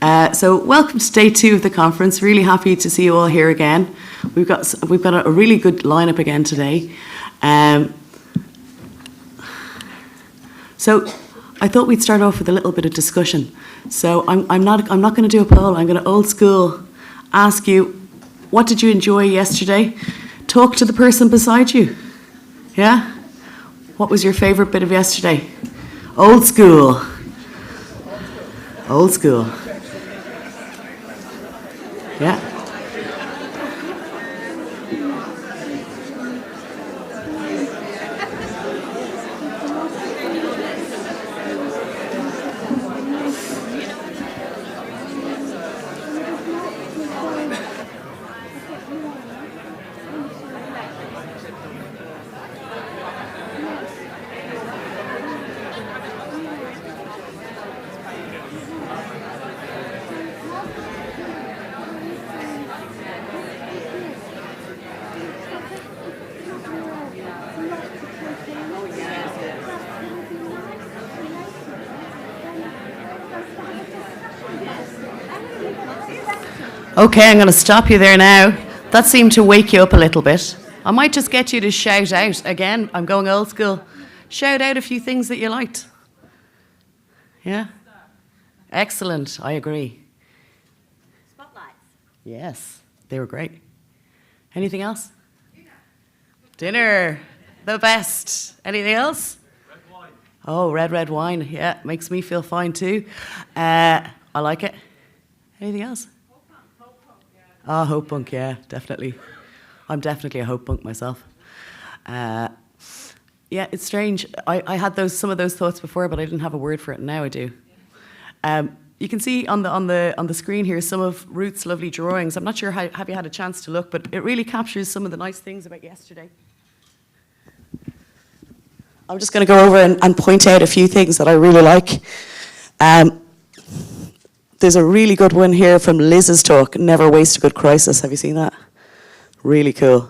So welcome to day 2 of the conference. Really happy to see you all here again. We've got a really good lineup again today. So I thought we'd start off with a little bit of discussion. So I'm not going to do a poll. I'm going to old school ask you, what did you enjoy yesterday? Talk to the person beside you. Yeah? What was your favourite bit of yesterday? Old school. Old school. Yeah. Okay, I'm going to stop you there now. That seemed to wake you up a little bit. I might just get you to shout out. Again, I'm going old school. Shout out a few things that you liked. Yeah? Excellent, I agree. Spotlights. Yes, they were great. Anything else? Dinner. The best. Anything else? Red wine. Oh, red wine. Yeah, makes me feel fine too. I like it. Anything else? Hope punk, yeah, definitely. I'm definitely a hope punk myself. Yeah, it's strange. I had some of those thoughts before, but I didn't have a word for it, and now I do. You can see on the screen here some of Ruth's lovely drawings. I'm not sure have you had a chance to look, but it really captures some of the nice things about yesterday. I'm just going to go over and point out a few things that I really like. There's a really good one here from Liz's talk, Never Waste a Good Crisis. Have you seen that? Really cool.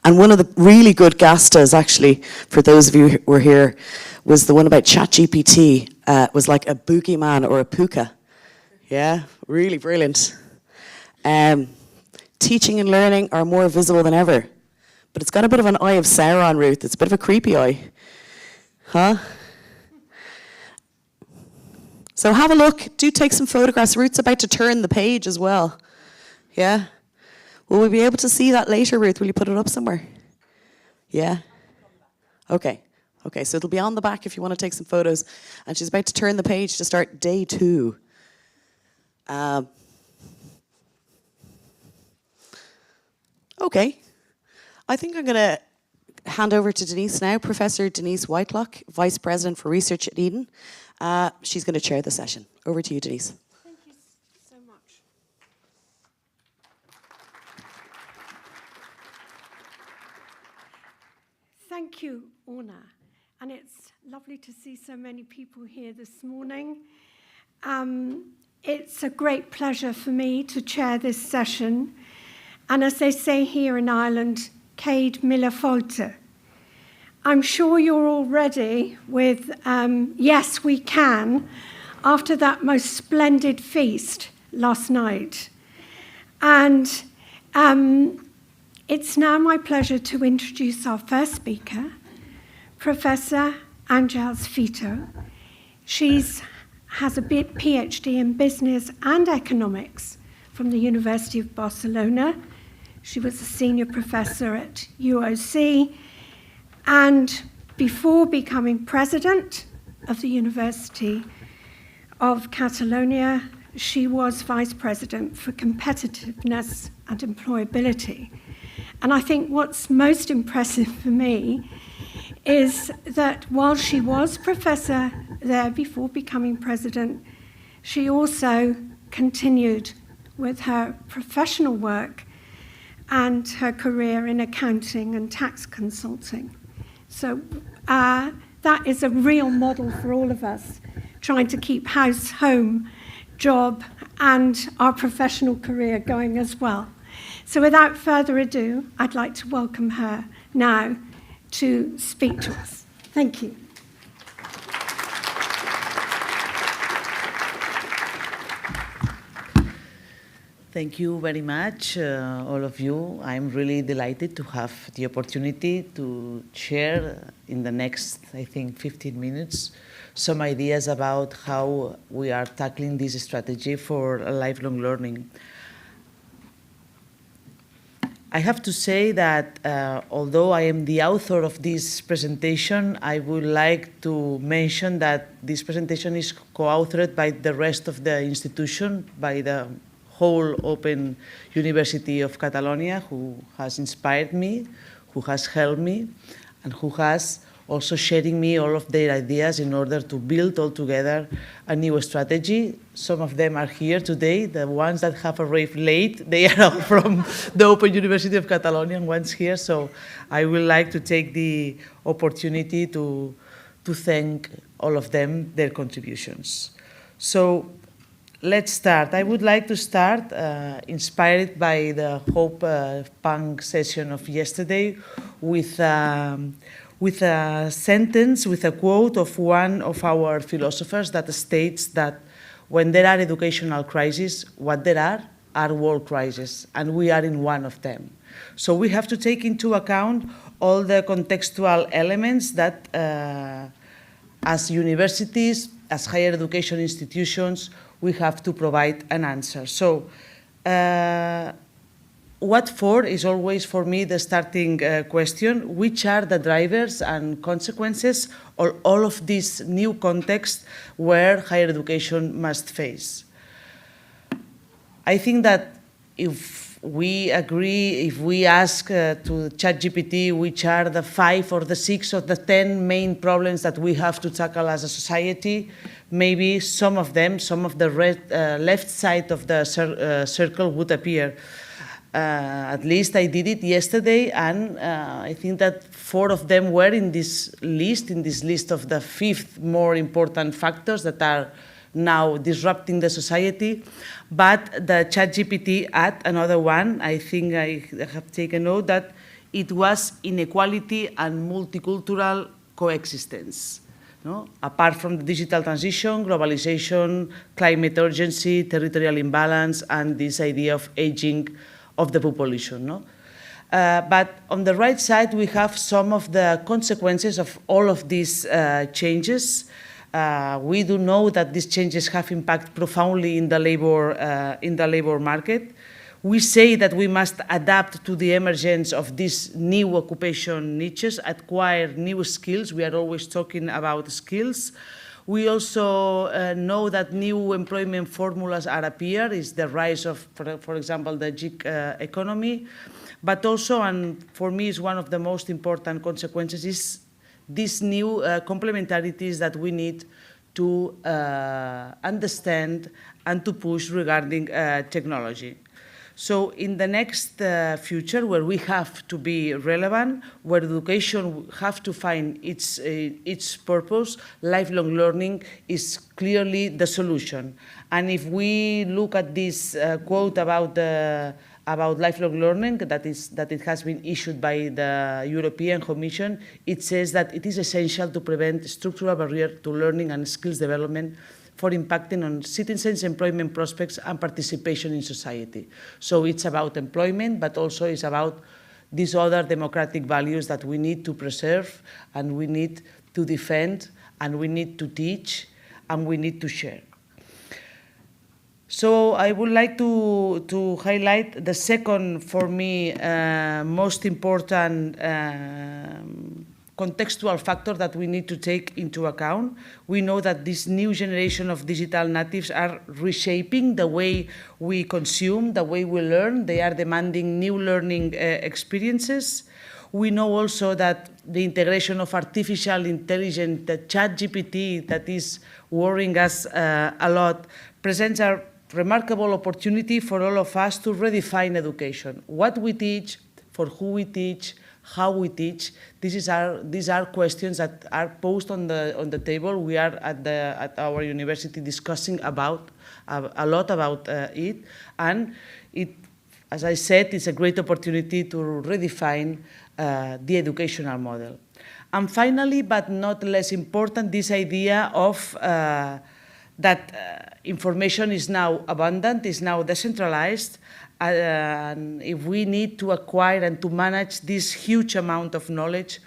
And one of the really good gastas, actually, for those of you who were here, was the one about ChatGPT. Was like a boogeyman or a puka. Yeah, really brilliant. Teaching and learning are more visible than ever. But it's got a bit of an eye of Sauron, Ruth. It's a bit of a creepy eye. Huh? So have a look. Do take some photographs. Ruth's about to turn the page as well. Yeah? Will we be able to see that later, Ruth? Will you put it up somewhere? Yeah? Okay. Okay, so it'll be on the back if you want to take some photos. And she's about to turn the page to start day 2. Okay. I think I'm going to hand over to Denise now, Professor Denise Whitelock, Vice President for Research at Eden. She's going to chair the session. Over to you, Denise. Thank you so much. Thank you, Orna. And it's lovely to see so many people here this morning. It's a great pleasure for me to chair this session. And as they say here in Ireland, Céad Mille Fáilte. I'm sure you're all ready with Yes, We Can, after that most splendid feast last night. And it's now my pleasure to introduce our first speaker, Professor Àngels Fitó. She has a PhD in business and economics from the University of Barcelona. She was a senior professor at UOC. And before becoming president of the University of Catalonia, she was vice president for competitiveness and employability. And I think what's most impressive for me is that while she was professor there before becoming president, she also continued with her professional work and her career in accounting and tax consulting. So that is a real model for all of us, trying to keep house, home, job, and our professional career going as well. So without further ado, I'd like to welcome her now to speak to us. Thank you. Thank you very much, all of you. I'm really delighted to have the opportunity to share in the next, I think, 15 minutes, some ideas about how we are tackling this strategy for lifelong learning. I have to say that although I am the author of this presentation, I would like to mention that this presentation is co-authored by the rest of the institution, by the whole Open University of Catalonia, who has inspired me, who has helped me, and who has also sharing me all of their ideas in order to build all together a new strategy. Some of them are here today. The ones that have arrived late, they are all from the Open University of Catalonia, and one's here. So I would like to take the opportunity to thank all of them, their contributions. So let's start. I would like to start, inspired by the Hope Punk session of yesterday, with a sentence, with a quote of one of our philosophers that states that when there are educational crises, what there are world crises, and we are in one of them. So we have to take into account all the contextual elements that, as universities, as higher education institutions, we have to provide an answer. So what for is always, for me, the starting question. Which are the drivers and consequences of all of this new context where higher education must face? I think that if we agree, if we ask to ChatGPT which are the 5 or the 6 or the 10 main problems that we have to tackle as a society, maybe some of them, some of the left side of the circle would appear. At least I did it yesterday, and I think that 4 of them were in this list of the 5th more important factors that are now disrupting the society. But the ChatGPT add another one. I think I have taken note that it was inequality and multicultural coexistence. No? Apart from the digital transition, globalization, climate urgency, territorial imbalance, and this idea of aging of the population. No? But on the right side, we have some of the consequences of all of these changes. We do know that these changes have impact profoundly in the labor market. We say that we must adapt to the emergence of these new occupation niches, acquire new skills. We are always talking about skills. We also know that new employment formulas are appear, is the rise of, for example, the gig economy. But also, and for me is one of the most important consequences, is these new complementarities that we need to understand and to push regarding technology. So in the next future, where we have to be relevant, where education have to find its purpose, lifelong learning is clearly the solution. And if we look at this quote about lifelong learning that it has been issued by the European Commission, it says that it is essential to prevent structural barriers to learning and skills development for impacting on citizens' employment prospects and participation in society. So it's about employment, but also it's about these other democratic values that we need to preserve, and we need to defend, and we need to teach, and we need to share. So I would like to highlight the second, for me, most important contextual factor that we need to take into account. We know that this new generation of digital natives are reshaping the way we consume, the way we learn. They are demanding new learning experiences. We know also that the integration of artificial intelligence, the ChatGPT that is worrying us a lot, presents a remarkable opportunity for all of us to redefine education. What we teach, for who we teach, how we teach. These are questions that are posed on the table. We are at our university discussing about a lot about it, and it, as I said, it's a great opportunity to redefine the educational model. And finally, but not less important, this idea of that information is now abundant, is now decentralized, and if we need to acquire and to manage this huge amount of knowledge,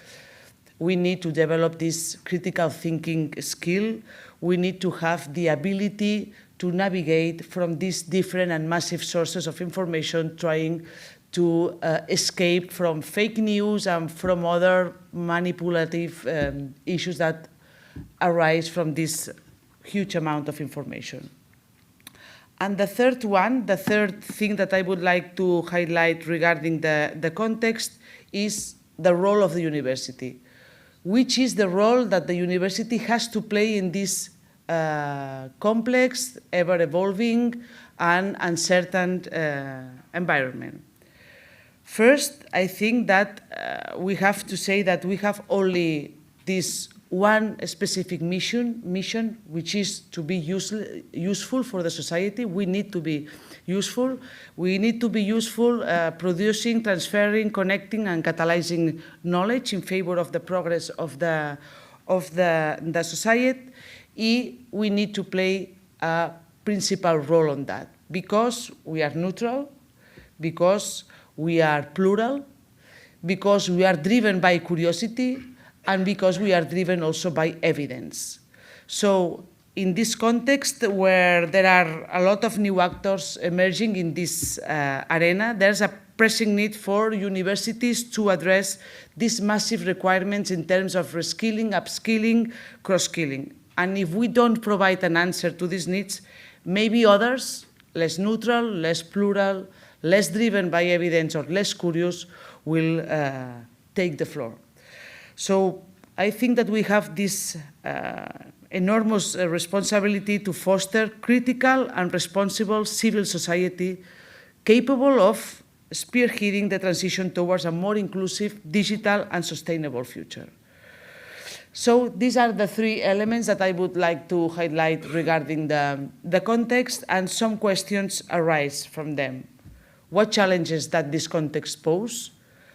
we need to develop this critical thinking skill. We need to have the ability to navigate from these different and massive sources of information, trying to escape from fake news and from other manipulative issues that arise from this huge amount of information. And the third thing that I would like to highlight regarding the context is the role of the university. Which is the role that the university has to play in this complex, ever-evolving, and uncertain environment. First, I think that we have to say that we have only this one specific mission, which is to be useful for the society. We need to be useful. We need to be useful producing, transferring, connecting, and catalyzing knowledge in favor of the progress of the society. We need to play a principal role on that because we are neutral, because we are plural, because we are driven by curiosity, and because we are driven also by evidence. So in this context where there are a lot of new actors emerging in this arena, there's a pressing need for universities to address these massive requirements in terms of reskilling, upskilling, cross-skilling. And if we don't provide an answer to these needs, maybe others, less neutral, less plural, less driven by evidence or less curious, will take the floor. So I think that we have this enormous responsibility to foster critical and responsible civil society capable of spearheading the transition towards a more inclusive, digital, and sustainable future. So these are the three elements that I would like to highlight regarding the context, and some questions arise from them. What challenges does this context pose?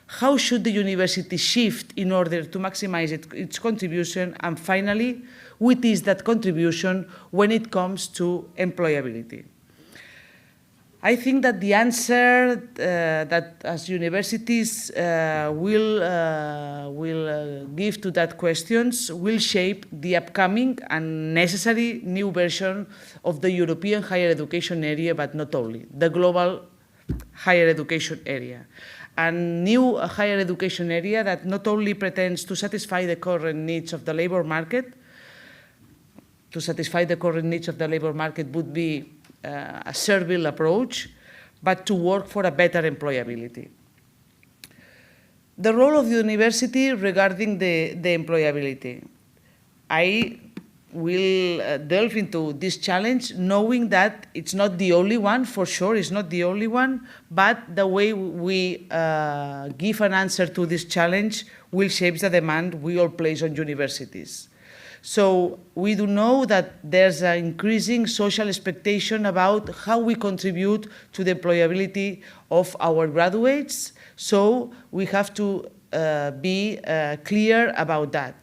How should the university shift in order to maximize its contribution? And finally, what is that contribution when it comes to employability? I think that the answer that as universities will give to that questions will shape the upcoming and necessary new version of the European higher education area, but not only, the global higher education area. A new higher education area that not only pretends to satisfy the current needs of the labor market. To satisfy the current needs of the labor market would be a servile approach, but to work for a better employability. The role of the university regarding the employability. I will delve into this challenge knowing that it's not the only one, for sure, it's not the only one, but the way we give an answer to this challenge will shape the demand we all place on universities. So we do know that there's an increasing social expectation about how we contribute to the employability of our graduates, so we have to be clear about that.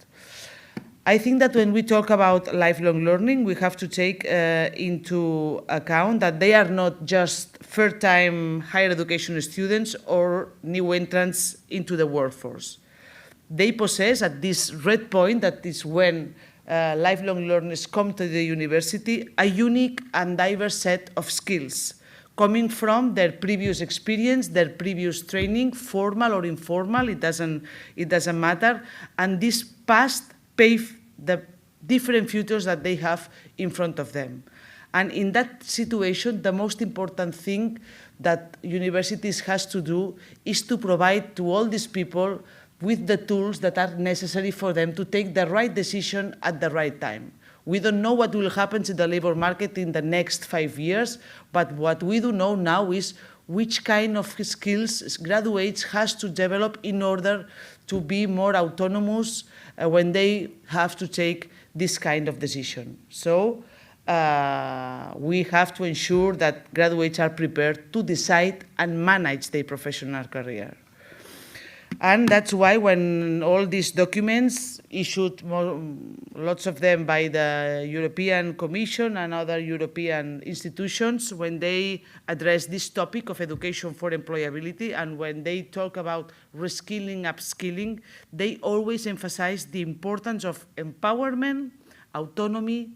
I think that when we talk about lifelong learning, we have to take into account that they are not just first-time higher education students or new entrants into the workforce. They possess, at this red point, that is when lifelong learners come to the university, a unique and diverse set of skills coming from their previous experience, their previous training, formal or informal, it doesn't matter, and this past pave the different futures that they have in front of them. And in that situation, the most important thing that universities has to do is to provide to all these people with the tools that are necessary for them to take the right decision at the right time. We don't know what will happen to the labor market in the next 5 years, but what we do know now is which kind of skills graduates has to develop in order to be more autonomous when they have to take this kind of decision. So we have to ensure that graduates are prepared to decide and manage their professional career. And that's why when all these documents issued lots of them by the European Commission and other European institutions when they address this topic of education for employability, and when they talk about reskilling, upskilling, they always emphasize the importance of empowerment, autonomy,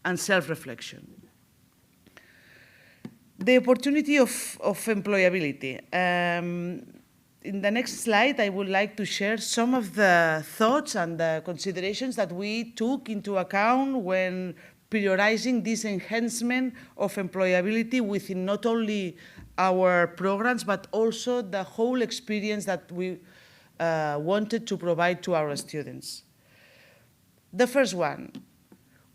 and self-reflection. The opportunity of employability. In the next slide, I would like to share some of the thoughts and the considerations that we took into account when prioritizing this enhancement of employability within not only our programs, but also the whole experience that we wanted to provide to our students. The first one,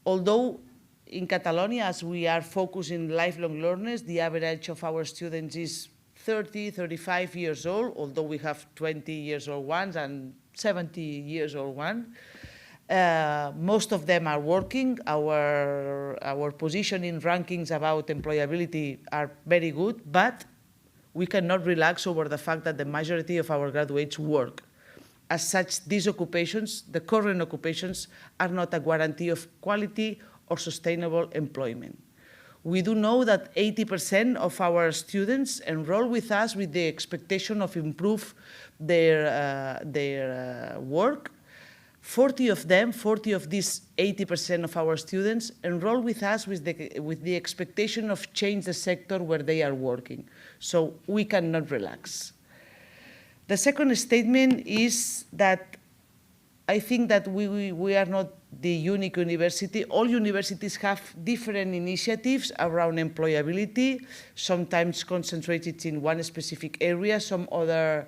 although in Catalonia, as we are focused in lifelong learners, the average of our students is 30, 35 years old, although we have 20 years old ones and 70 years old ones. Most of them are working. Our position in rankings about employability are very good, but we cannot relax over the fact that the majority of our graduates work. As such, these occupations, the current occupations, are not a guarantee of quality or sustainable employment. We do know that 80% of our students enroll with us with the expectation of improve their work. 40 of these 80% of our students enroll with us with the expectation of change the sector where they are working. So we cannot relax. The second statement is that I think that we are not the unique university. All universities have different initiatives around employability, sometimes concentrated in one specific area, some other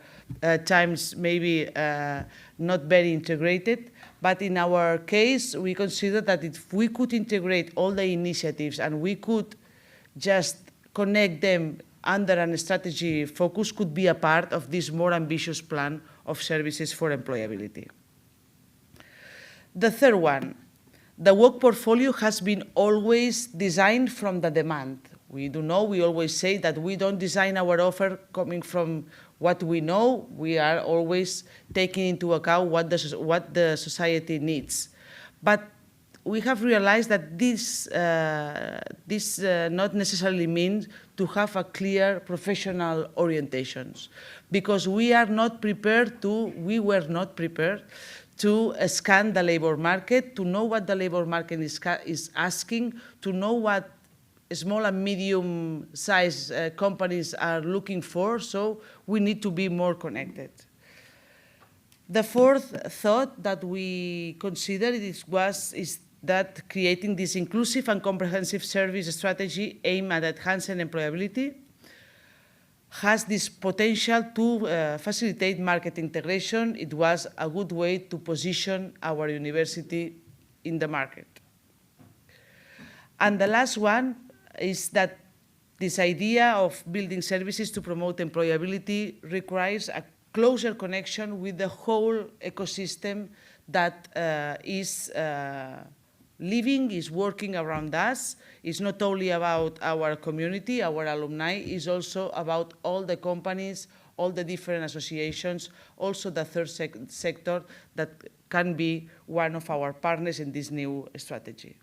times maybe not very integrated. But in our case, we consider that if we could integrate all the initiatives and we could just connect them under a strategy focus, could be a part of this more ambitious plan of services for employability. The third one, the work portfolio has been always designed from the demand. We do know, we always say that we don't design our offer coming from what we know. We are always taking into account what the society needs. But we have realized that this not necessarily means to have a clear professional orientations, because we were not prepared to scan the labor market, to know what the labor market is asking, to know what small and medium-sized companies are looking for, so we need to be more connected. The fourth thought that we considered is that creating this inclusive and comprehensive service strategy aimed at enhancing employability has this potential to facilitate market integration. It was a good way to position our university in the market. And the last one is that this idea of building services to promote employability requires a closer connection with the whole ecosystem that is living, is working around us. It's not only about our community, our alumni, it's also about all the companies, all the different associations, also the third sector that can be one of our partners in this new strategy.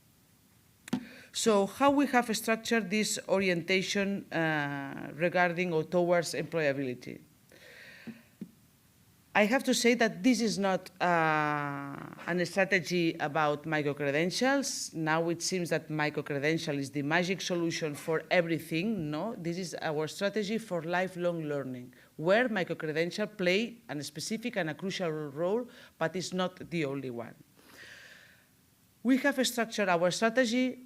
So how we have structured this orientation regarding or towards employability? I have to say that this is not a strategy about micro-credentials. Now it seems that micro-credential is the magic solution for everything. No, this is our strategy for lifelong learning, where micro-credential play a specific and a crucial role, but it's not the only one. We have structured our strategy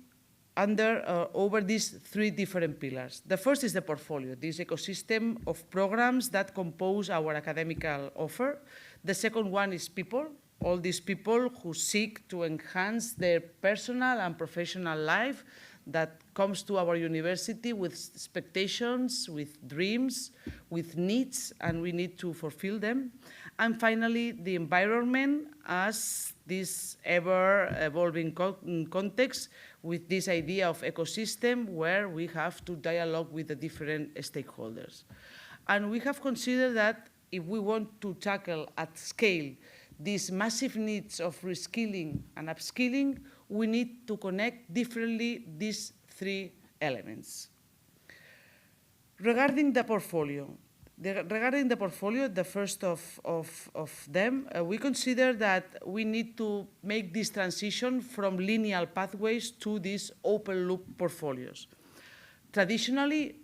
over these three different pillars. The first is the portfolio, this ecosystem of programs that compose our academical offer. The second one is people, all these people who seek to enhance their personal and professional life, that comes to our university with expectations, with dreams, with needs, and we need to fulfill them. And finally, the environment as this ever-evolving context with this idea of ecosystem where we have to dialogue with the different stakeholders. And we have considered that if we want to tackle at scale these massive needs of reskilling and upskilling, we need to connect differently these three elements. Regarding the portfolio, the first of them, we consider that we need to make this transition from linear pathways to these open loop portfolios. Traditionally,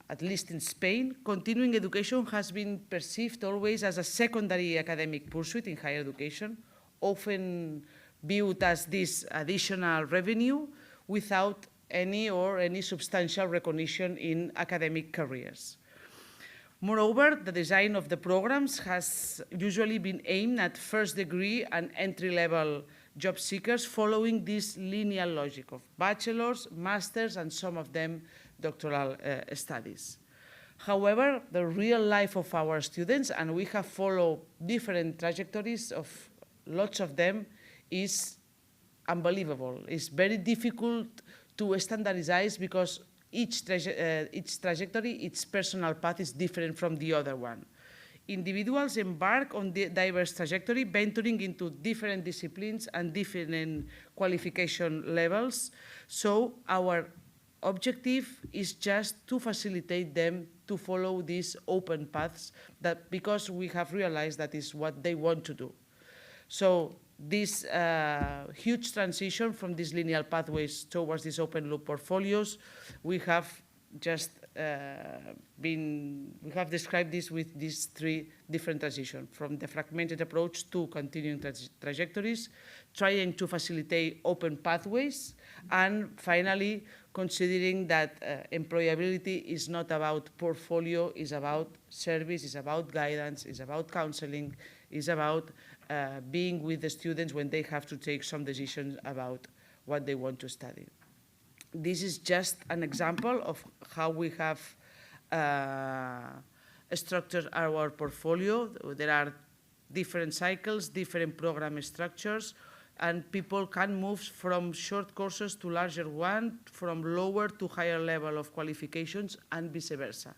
at least in Spain, continuing education has been perceived always as a secondary academic pursuit in higher education, often viewed as this additional revenue without any substantial recognition in academic careers. Moreover, the design of the programs has usually been aimed at first degree and entry-level job seekers following this linear logic of bachelor's, master's, and some of them doctoral studies. However, the real life of our students, and we have followed different trajectories of lots of them, is unbelievable. It's very difficult to standardize because each trajectory, its personal path is different from the other one. Individuals embark on the diverse trajectory, venturing into different disciplines and different qualification levels. So our objective is just to facilitate them to follow these open paths, that because we have realized that is what they want to do. So this huge transition from these linear pathways towards these open loop portfolios, we have just we have described this with these three different transitions, from the fragmented approach to continuing trajectories, trying to facilitate open pathways, and finally considering that employability is not about portfolio, is about service, is about guidance, is about counseling, is about being with the students when they have to take some decisions about what they want to study. This is just an example of how we have structured our portfolio. There are different cycles, different program structures, and people can move from short courses to larger ones, from lower to higher level of qualifications, and vice versa.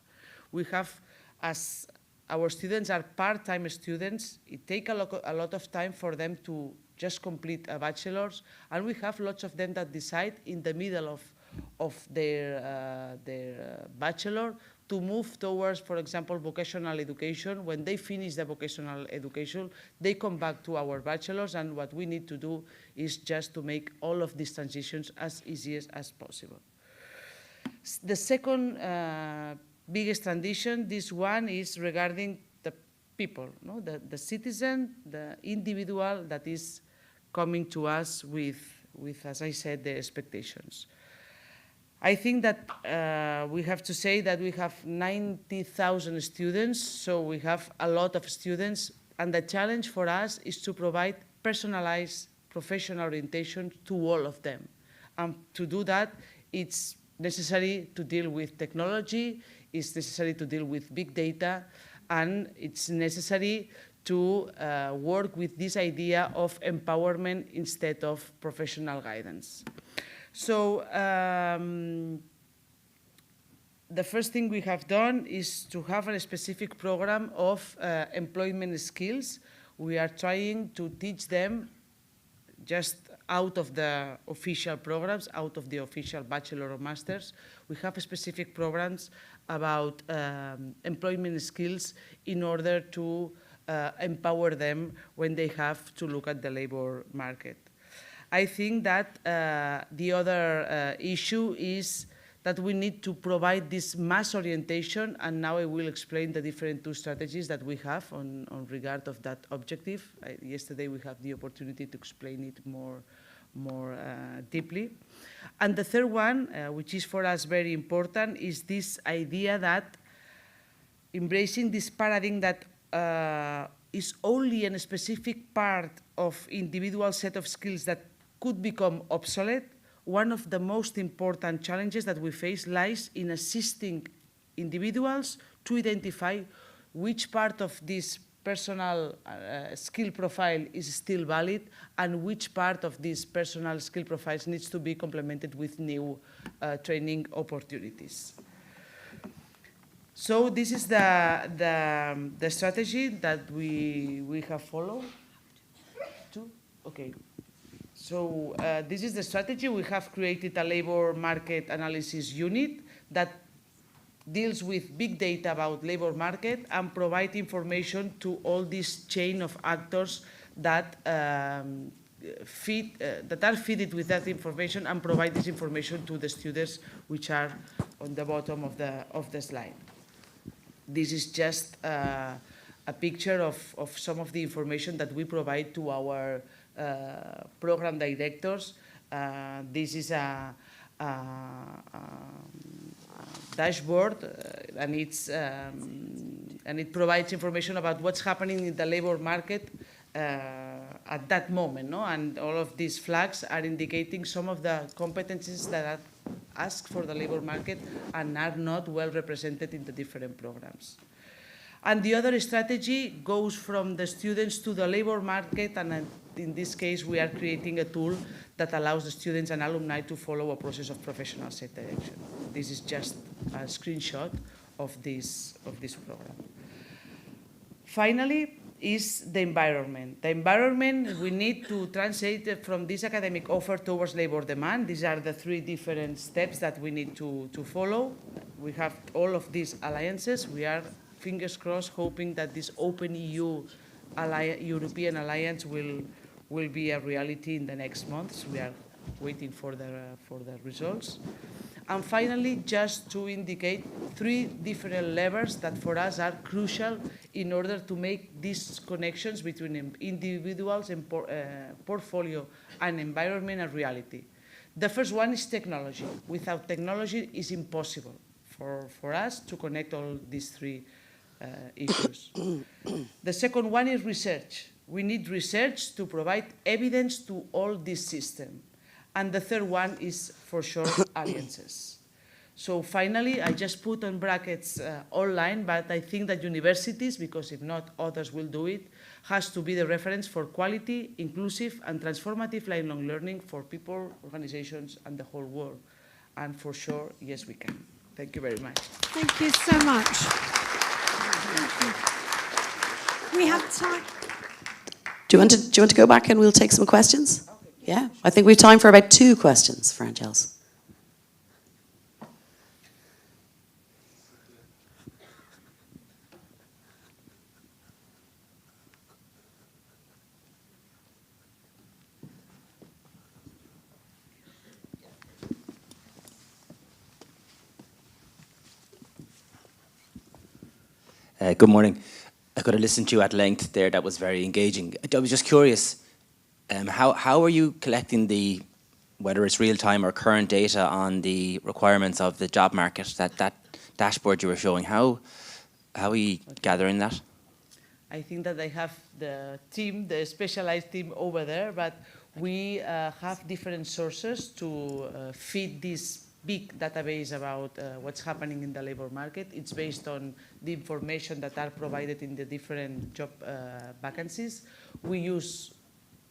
We have, as our students are part-time students, it takes a lot of time for them to just complete a bachelor's, and we have lots of them that decide in the middle of their bachelor to move towards, for example, vocational education. When they finish the vocational education, they come back to our bachelor's, and what we need to do is just to make all of these transitions as easy as possible. The second biggest transition, this one is regarding the people, no? The citizen, the individual that is coming to us with, as I said, the expectations. I think that we have to say that we have 90,000 students, so we have a lot of students, and the challenge for us is to provide personalized professional orientation to all of them. And to do that, it's necessary to deal with technology, it's necessary to deal with big data, and it's necessary to work with this idea of empowerment instead of professional guidance. So the first thing we have done is to have a specific program of employment skills. We are trying to teach them just out of the official programs, out of the official bachelor or master's. We have specific programs about employment skills in order to empower them when they have to look at the labor market. I think that the other issue is that we need to provide this mass orientation, and now I will explain the different two strategies that we have on regard of that objective. Yesterday we had the opportunity to explain it more deeply. And the third one, which is for us very important, is this idea that embracing this paradigm that is only a specific part of individual set of skills that could become obsolete. One of the most important challenges that we face lies in assisting individuals to identify which part of this personal skill profile is still valid and which part of this personal skill profiles needs to be complemented with new training opportunities. So this is the strategy that we have followed. to? Okay. So this is the strategy. We have created a labor market analysis unit that deals with big data about labor market and provide information to all this chain of actors that that are fitted with that information and provide this information to the students, which are on the bottom of the slide. This is just a picture of some of the information that we provide to our program directors. This is a dashboard, and it provides information about what's happening in the labor market at that moment, no? And all of these flags are indicating some of the competencies that are asked for the labor market and are not well represented in the different programs. And the other strategy goes from the students to the labor market, and in this case we are creating a tool that allows the students and alumni to follow a process of professional self-direction. This is just a screenshot of this program. Finally is the environment. The environment, we need to translate it from this academic offer towards labor demand. These are the 3 different steps that we need to follow. We have all of these alliances. We are, fingers crossed, hoping that this open EU European alliance will be a reality in the next months. We are waiting for the results. And finally, just to indicate 3 different levers that for us are crucial in order to make these connections between individuals and portfolio and environment a reality. The first one is technology. Without technology, it's impossible for us to connect all these 3 issues. The second one is research. We need research to provide evidence to all this system. And the third one is, for sure, alliances. So finally, I just put on brackets online, but I think that universities, because if not, others will do it, has to be the reference for quality, inclusive, and transformative lifelong learning for people, organizations, and the whole world. And for sure, yes, we can. Thank you very much. Thank you so much. We have time. Do you want to go back and we'll take some questions? Okay. Yeah, I think we have time for about 2 questions for Àngels. Good morning. I could have listened to you at length there. That was very engaging. I was just curious, how are you collecting whether it's real-time or current data on the requirements of the job market, that dashboard you were showing? How are you gathering that? I think that I have the team, the specialized team over there, but we have different sources to feed this big database about what's happening in the labor market. It's based on the information that are provided in the different job vacancies. We use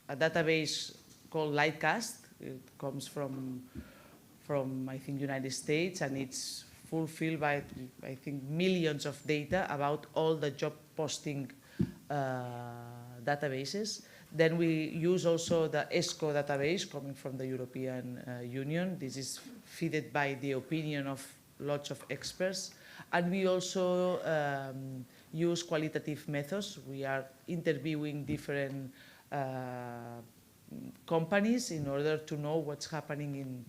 a database called Lightcast. It comes from I think, United States, and it's fulfilled by, I think, millions of data about all the job posting databases. Then we use also the ESCO database coming from the European Union. This is fed by the opinion of lots of experts. And we also use qualitative methods. We are interviewing different companies in order to know what's happening in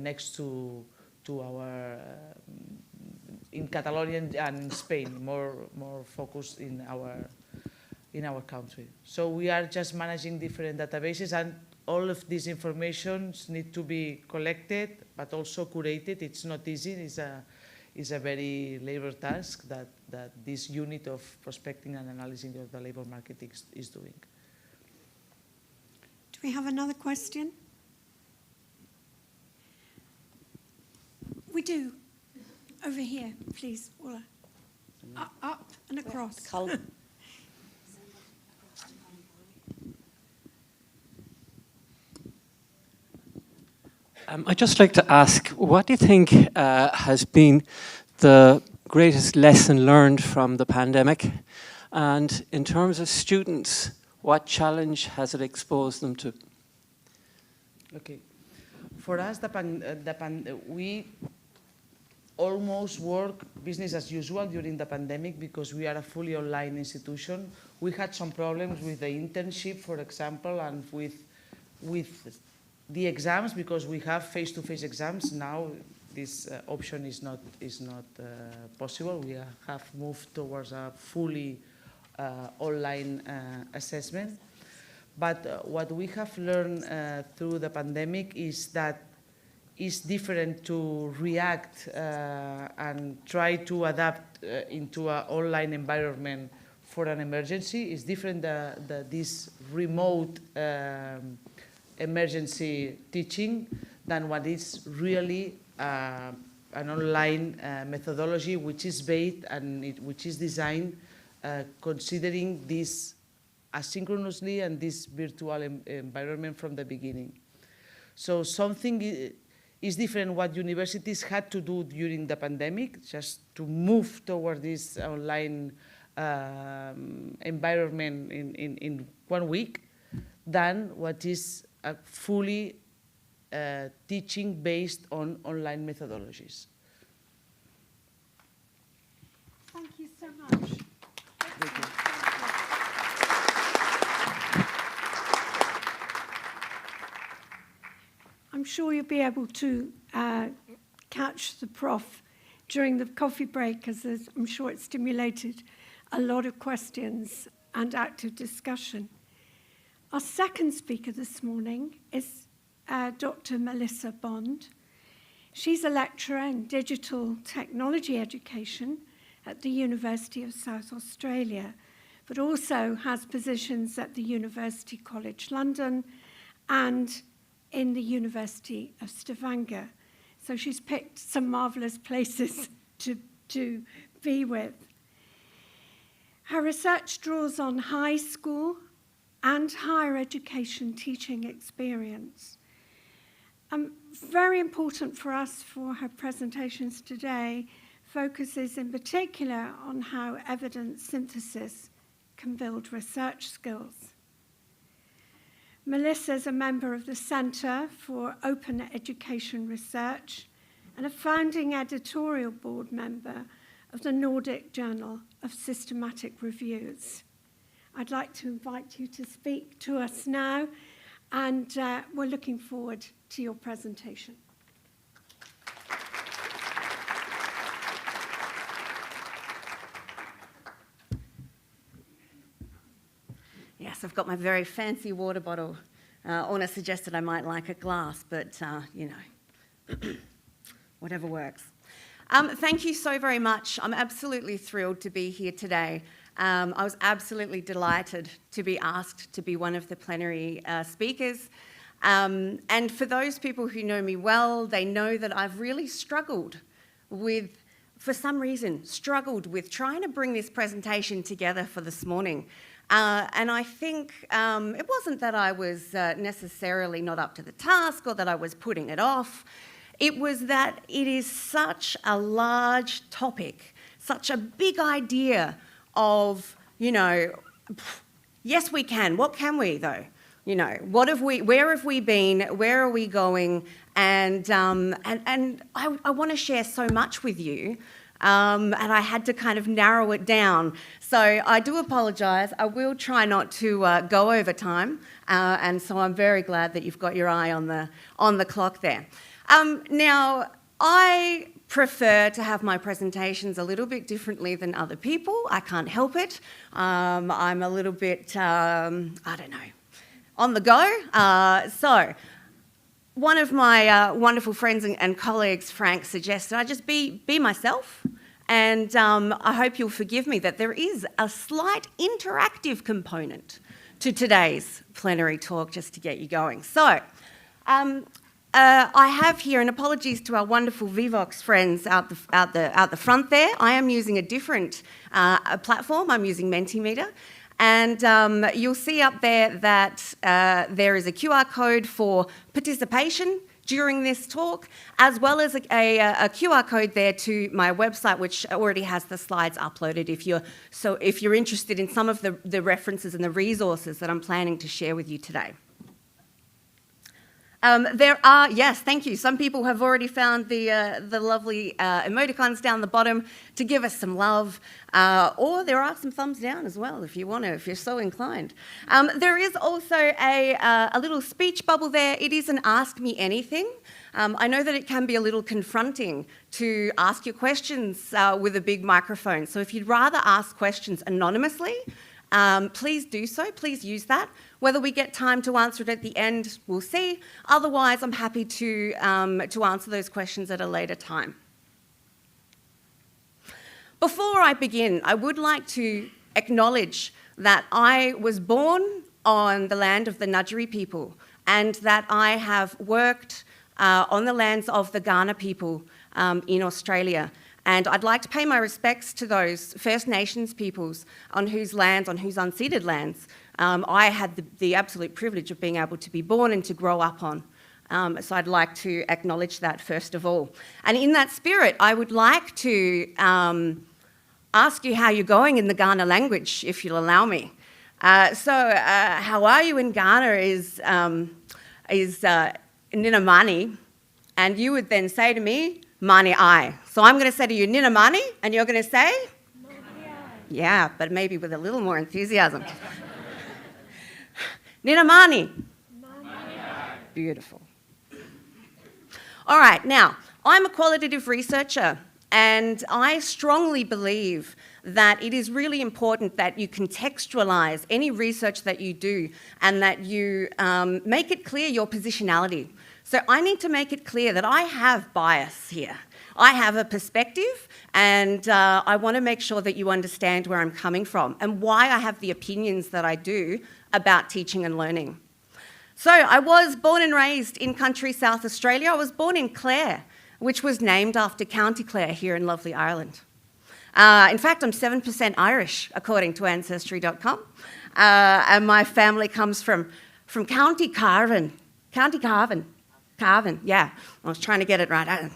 next to our in Catalonia and in Spain, more focused in our country. So we are just managing different databases, and all of these informations need to be collected, but also curated. It's not easy. It's a very labor task that this unit of prospecting and analyzing of the labor market is doing. Do we have another question? We do. Over here, please, Orla. Up and across. I'd just like to ask, what do you think has been the greatest lesson learned from the pandemic? And in terms of students, what challenge has it exposed them to? Okay. For us, we almost work business as usual during the pandemic because we are a fully online institution. We had some problems with the internship, for example, and with the exams because we have face-to-face exams. Now this option is not possible. We have moved towards a fully online assessment. But what we have learned through the pandemic is that it's different to react and try to adapt into an online environment for an emergency. It's different this remote emergency teaching than what is really an online methodology which is based and which is designed considering this asynchronously and this virtual environment from the beginning. So something is different what universities had to do during the pandemic, just to move toward this online environment in 1 week, than what is a fully teaching based on online methodologies. Thank you so much. Thank you. I'm sure you'll be able to catch the Prof during the coffee break, as I'm sure it stimulated a lot of questions and active discussion. Our second speaker this morning is Dr. Melissa Bond. She's a lecturer in digital technology education at the University of South Australia, but also has positions at the University College London and in the University of Stavanger. So she's picked some marvellous places to be with. Her research draws on high school and higher education teaching experience. Very important for us for her presentations today focuses in particular on how evidence synthesis can build research skills. Melissa is a member of the Centre for Open Education Research and a founding editorial board member of the Nordic Journal of Systematic Reviews. I'd like to invite you to speak to us now, and we're looking forward to your presentation. Yes, I've got my very fancy water bottle. Orna suggested I might like a glass, but, you know, whatever works. Thank you so very much. I'm absolutely thrilled to be here today. I was absolutely delighted to be asked to be one of the plenary speakers. And for those people who know me well, they know that I've really struggled with, for some reason, with trying to bring this presentation together for this morning. And I think it wasn't that I was necessarily not up to the task or that I was putting it off. It was that it is such a large topic, such a big idea of, you know, yes, we can. What can we, though? You know, where have we been? Where are we going? And I want to share so much with you. And I had to kind of narrow it down. So I do apologise. I will try not to go over time. And so I'm very glad that you've got your eye on the clock there. Now, I prefer to have my presentations a little bit differently than other people. I can't help it. I'm a little bit, I don't know, on the go. So one of my wonderful friends and colleagues, Frank, suggested I just be myself. And I hope you'll forgive me that there is a slight interactive component to today's plenary talk, just to get you going. So I have here, and apologies to our wonderful Vivox friends out the front there. I am using a different platform. I'm using Mentimeter. And you'll see up there that there is a QR code for participation. during this talk, as well as a QR code there to my website, which already has the slides uploaded if you're interested in some of the references and the resources that I'm planning to share with you today. Yes, thank you. Some people have already found the lovely emoticons down the bottom to give us some love, or there are some thumbs down as well if you want to, if you're so inclined. There is also a little speech bubble there. It is an Ask Me Anything. I know that it can be a little confronting to ask your questions with a big microphone. So if you'd rather ask questions anonymously, please do so. Please use that. Whether we get time to answer it at the end, we'll see. Otherwise, I'm happy to answer those questions at a later time. Before I begin, I would like to acknowledge that I was born on the land of the Nudgeri people and that I have worked on the lands of the Kaurna people in Australia. And I'd like to pay my respects to those First Nations peoples on whose unceded lands I had the absolute privilege of being able to be born and to grow up on. So I'd like to acknowledge that first of all. And in that spirit, I would like to ask you how you're going in the Kaurna language, if you'll allow me. How are you in Kaurna is Nina Mani, and you would then say to me, Mani ai. So I'm going to say to you, Nina Mani, and you're going to say? Mani ai. Yeah, but maybe with a little more enthusiasm. Nina Mani. Mani ai. Beautiful. All right, now, I'm a qualitative researcher, and I strongly believe that it is really important that you contextualise any research that you do and that you make it clear your positionality. So I need to make it clear that I have bias here. I have a perspective, and I want to make sure that you understand where I'm coming from and why I have the opinions that I do about teaching and learning. So I was born and raised in country South Australia. I was born in Clare, which was named after County Clare here in lovely Ireland. In fact, I'm 7% Irish, according to Ancestry.com. And my family comes from County Cavan. County Cavan. Cavan, yeah. I was trying to get it right.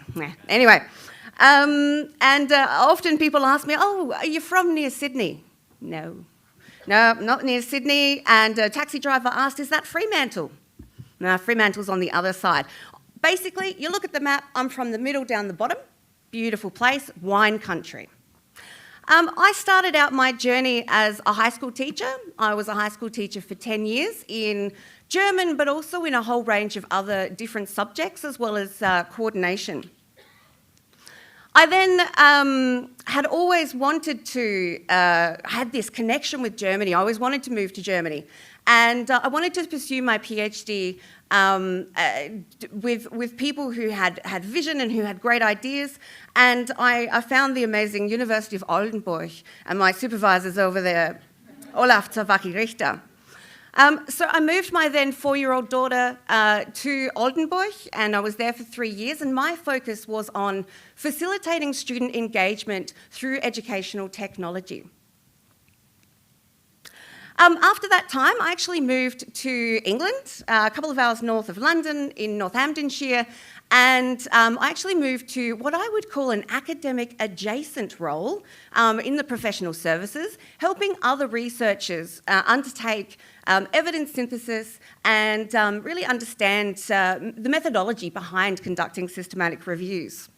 Anyway. Often people ask me, oh, are you from near Sydney? No, not near Sydney. And a taxi driver asked, is that Fremantle? No, Fremantle's on the other side. Basically, you look at the map, I'm from the middle down the bottom. Beautiful place, wine country. I started out my journey as a high school teacher. I was a high school teacher for 10 years in German, but also in a whole range of other different subjects, as well as coordination. I then had always wanted to, had this connection with Germany. I always wanted to move to Germany. And I wanted to pursue my PhD with people who had vision and who had great ideas. And I found the amazing University of Oldenburg, and my supervisor's over there, Olaf Zawacki Richter. So I moved my then 4-year-old daughter to Oldenburg, and I was there for 3 years, and my focus was on facilitating student engagement through educational technology. After that time, I actually moved to England, a couple of hours north of London in Northamptonshire, and I actually moved to what I would call an academic adjacent role in the professional services, helping other researchers undertake evidence synthesis and really understand the methodology behind conducting systematic reviews.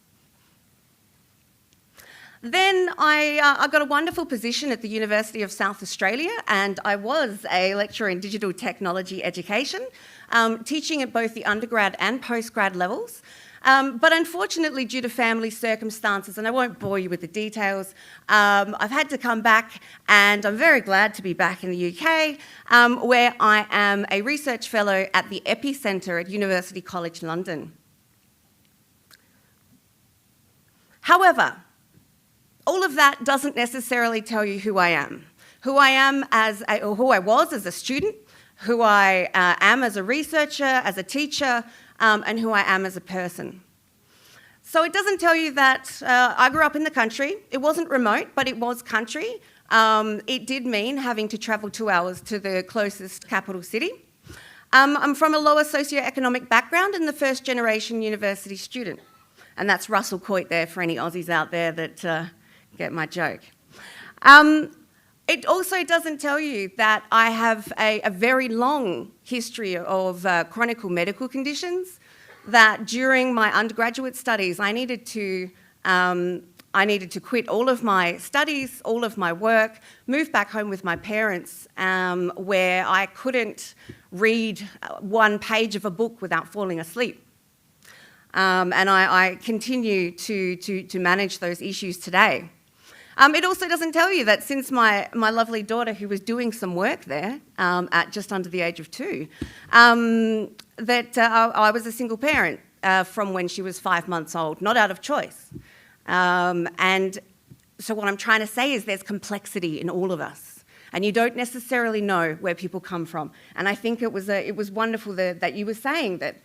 Then I got a wonderful position at the University of South Australia, and I was a lecturer in digital technology education, teaching at both the undergrad and postgrad levels. But unfortunately, due to family circumstances, and I won't bore you with the details, I've had to come back, and I'm very glad to be back in the UK, where I am a research fellow at the Epicentre at University College London. However, all of that doesn't necessarily tell you who I am. Who I am or who I was as a student, who I am as a researcher, as a teacher, and who I am as a person. So it doesn't tell you that I grew up in the country. It wasn't remote, but it was country. It did mean having to travel 2 hours to the closest capital city. I'm from a lower socioeconomic background and the first generation university student. And that's Russell Coit there for any Aussies out there that get my joke. It also doesn't tell you that I have a very long history of chronic medical conditions, that during my undergraduate studies I needed to quit all of my studies, all of my work, move back home with my parents, where I couldn't read one page of a book without falling asleep. And I continue to manage those issues today. It also doesn't tell you that since my lovely daughter, who was doing some work there at just under the age of 2, that I was a single parent from when she was 5 months old, not out of choice. And so what I'm trying to say is there's complexity in all of us, and you don't necessarily know where people come from. And I think it was wonderful that you were saying that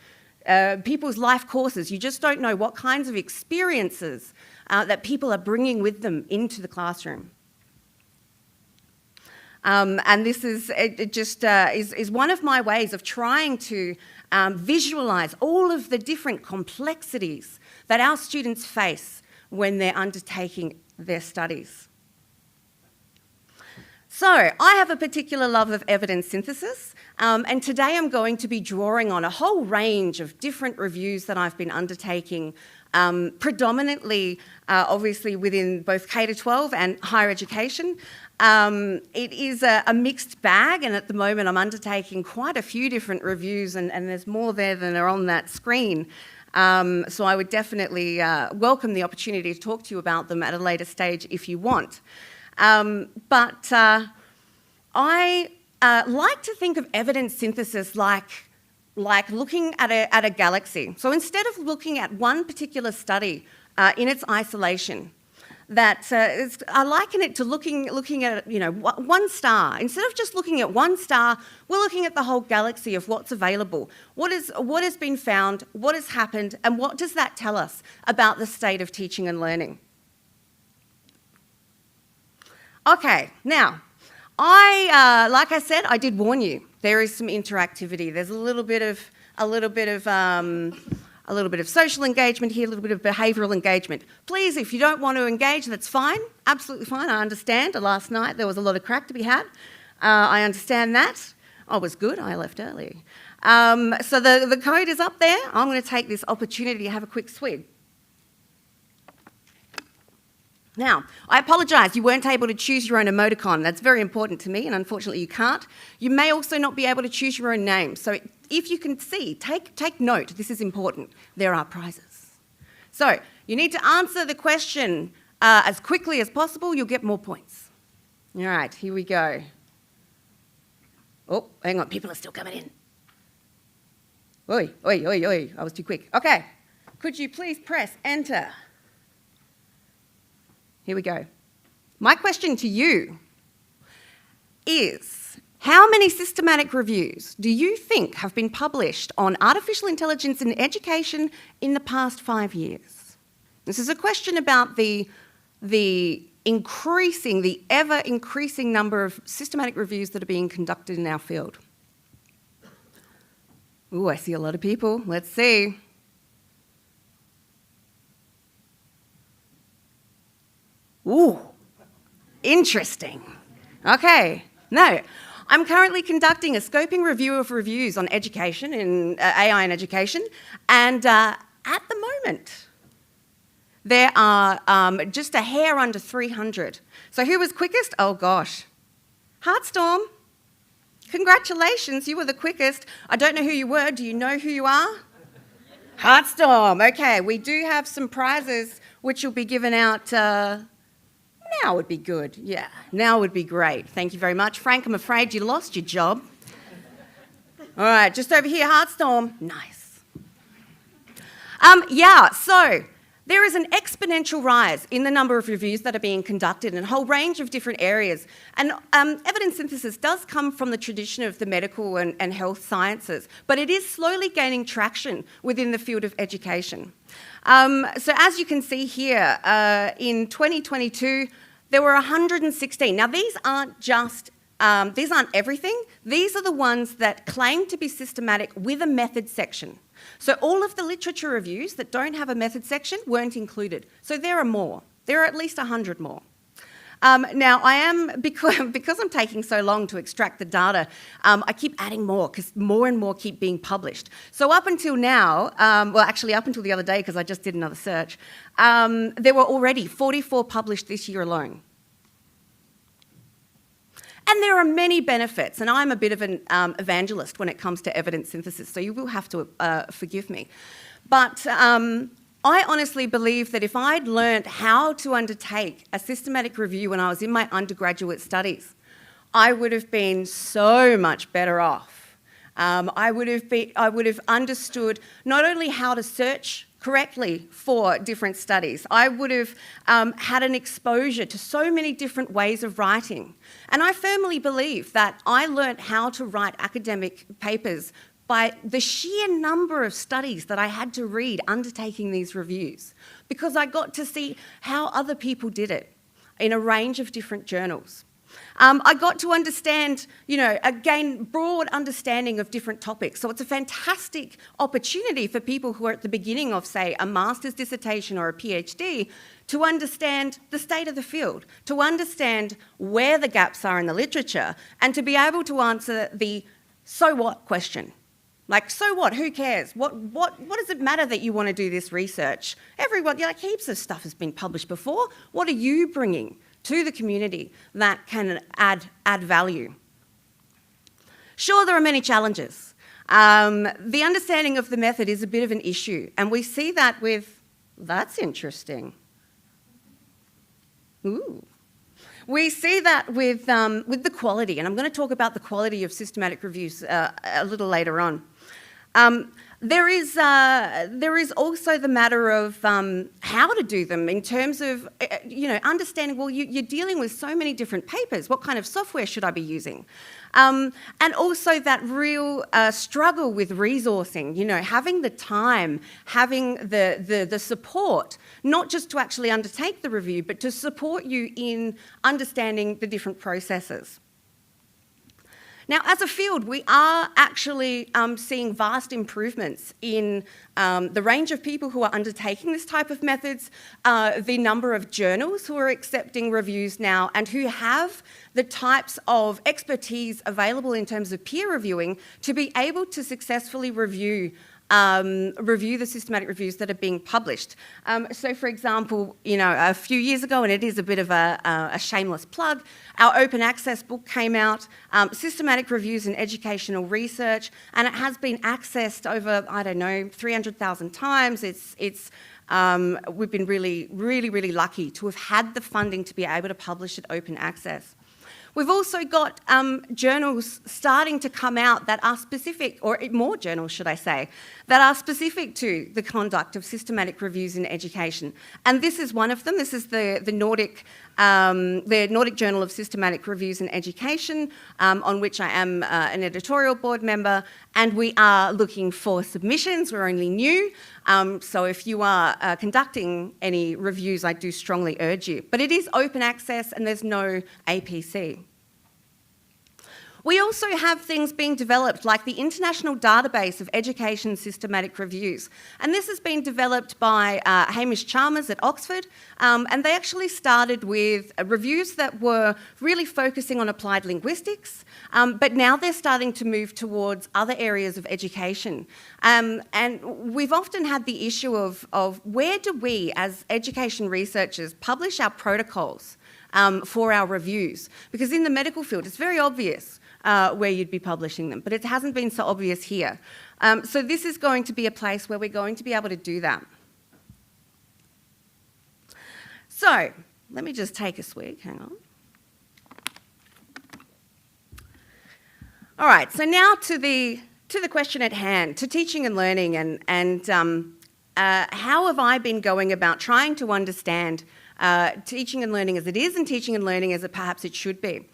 people's life courses, you just don't know what kinds of experiences that people are bringing with them into the classroom. And this is one of my ways of trying to visualise all of the different complexities that our students face when they're undertaking their studies. So, I have a particular love of evidence synthesis, and today I'm going to be drawing on a whole range of different reviews that I've been undertaking, predominantly, obviously, within both K-12 and higher education. It is a mixed bag, and at the moment I'm undertaking quite a few different reviews, and there's more there than are on that screen. So I would definitely welcome the opportunity to talk to you about them at a later stage if you want. But I like to think of evidence synthesis like looking at a galaxy. So instead of looking at one particular study in its isolation, I liken it to looking at one star. Instead of just looking at one star, we're looking at the whole galaxy of what's available, what has been found, what has happened, and what does that tell us about the state of teaching and learning. Okay, now, like I said, I did warn you. There is some interactivity. There's a little bit of social engagement here, a little bit of behavioural engagement. Please, if you don't want to engage, that's fine, absolutely fine. I understand. Last night there was a lot of crack to be had. I understand that. I was good. I left early. So the code is up there. I'm going to take this opportunity to have a quick swig. Now, I apologise, you weren't able to choose your own emoticon. That's very important to me, and unfortunately you can't. You may also not be able to choose your own name. So if you can see, take note, this is important. There are prizes. So you need to answer the question as quickly as possible. You'll get more points. All right, here we go. Oh, hang on, people are still coming in. Oi, oi, oi, oi, I was too quick. Okay, could you please press enter? Here we go. My question to you is, how many systematic reviews do you think have been published on artificial intelligence in education in the past 5 years? This is a question about the ever-increasing number of systematic reviews that are being conducted in our field. Ooh, I see a lot of people. Let's see. Ooh, interesting. Okay, no. I'm currently conducting a scoping review of reviews on education, in AI in education, and at the moment, there are just a hair under 300. So who was quickest? Oh gosh. Heartstorm, congratulations, you were the quickest. I don't know who you were. Do you know who you are? Heartstorm, okay. We do have some prizes which will be given out now would be good, yeah. Now would be great. Thank you very much. Frank, I'm afraid you lost your job. All right, just over here, Heartstorm. Nice. So there is an exponential rise in the number of reviews that are being conducted in a whole range of different areas. And evidence synthesis does come from the tradition of the medical and health sciences, but it is slowly gaining traction within the field of education. So as you can see here, in 2022, there were 116. Now, these aren't just these aren't everything. These are the ones that claim to be systematic with a method section. So all of the literature reviews that don't have a method section weren't included. So there are more. There are at least 100 more. Now, because I'm taking so long to extract the data, I keep adding more because more and more keep being published. So up until now, well, actually up until the other day, because I just did another search, there were already 44 published this year alone. And there are many benefits, and I'm a bit of an evangelist when it comes to evidence synthesis, so you will have to forgive me. But I honestly believe that if I'd learnt how to undertake a systematic review when I was in my undergraduate studies, I would have been so much better off. I would have understood not only how to search correctly for different studies. I would have had an exposure to so many different ways of writing. And I firmly believe that I learnt how to write academic papers by the sheer number of studies that I had to read undertaking these reviews, because I got to see how other people did it in a range of different journals. I got to understand, gain broad understanding of different topics. So it's a fantastic opportunity for people who are at the beginning of, say, a master's dissertation or a PhD to understand the state of the field, to understand where the gaps are in the literature, and to be able to answer the so what question. Like, so what? Who cares? What does it matter that you want to do this research? Everyone, heaps of stuff has been published before. What are you bringing to the community that can add value? Sure, there are many challenges. The understanding of the method is a bit of an issue, and we see that with, that's interesting. Ooh. We see that with the quality, and I'm going to talk about the quality of systematic reviews a little later on. There is also the matter of how to do them in terms of, understanding, well, you're dealing with so many different papers. What kind of software should I be using? And also that real struggle with resourcing, having the time, having the support, not just to actually undertake the review, but to support you in understanding the different processes. Now, as a field, we are actually seeing vast improvements in the range of people who are undertaking this type of methods, the number of journals who are accepting reviews now, and who have the types of expertise available in terms of peer reviewing to be able to successfully review the systematic reviews that are being published. So, for example, a few years ago, and it is a bit of a shameless plug, our open access book came out, Systematic Reviews in Educational Research, and it has been accessed over, 300,000 times. We've been really, really, really lucky to have had the funding to be able to publish at open access. We've also got journals starting to come out that are specific, or more journals, should I say, that are specific to the conduct of systematic reviews in education. And this is one of them. This is the Nordic Journal of Systematic Reviews in Education, on which I am an editorial board member. And we are looking for submissions. We're only new. So if you are conducting any reviews, I do strongly urge you. But it is open access and there's no APC. We also have things being developed like the International Database of Education Systematic Reviews. And this has been developed by Hamish Chalmers at Oxford. And they actually started with reviews that were really focusing on applied linguistics. But now they're starting to move towards other areas of education. And we've often had the issue of where do we, as education researchers, publish our protocols for our reviews? Because in the medical field, it's very obvious where you'd be publishing them, but it hasn't been so obvious here. So this is going to be a place where we're going to be able to do that. So let me just take a swig, hang on. All right, so now to the question at hand, to teaching and learning, and how have I been going about trying to understand teaching and learning as it is and teaching and learning as perhaps it should be.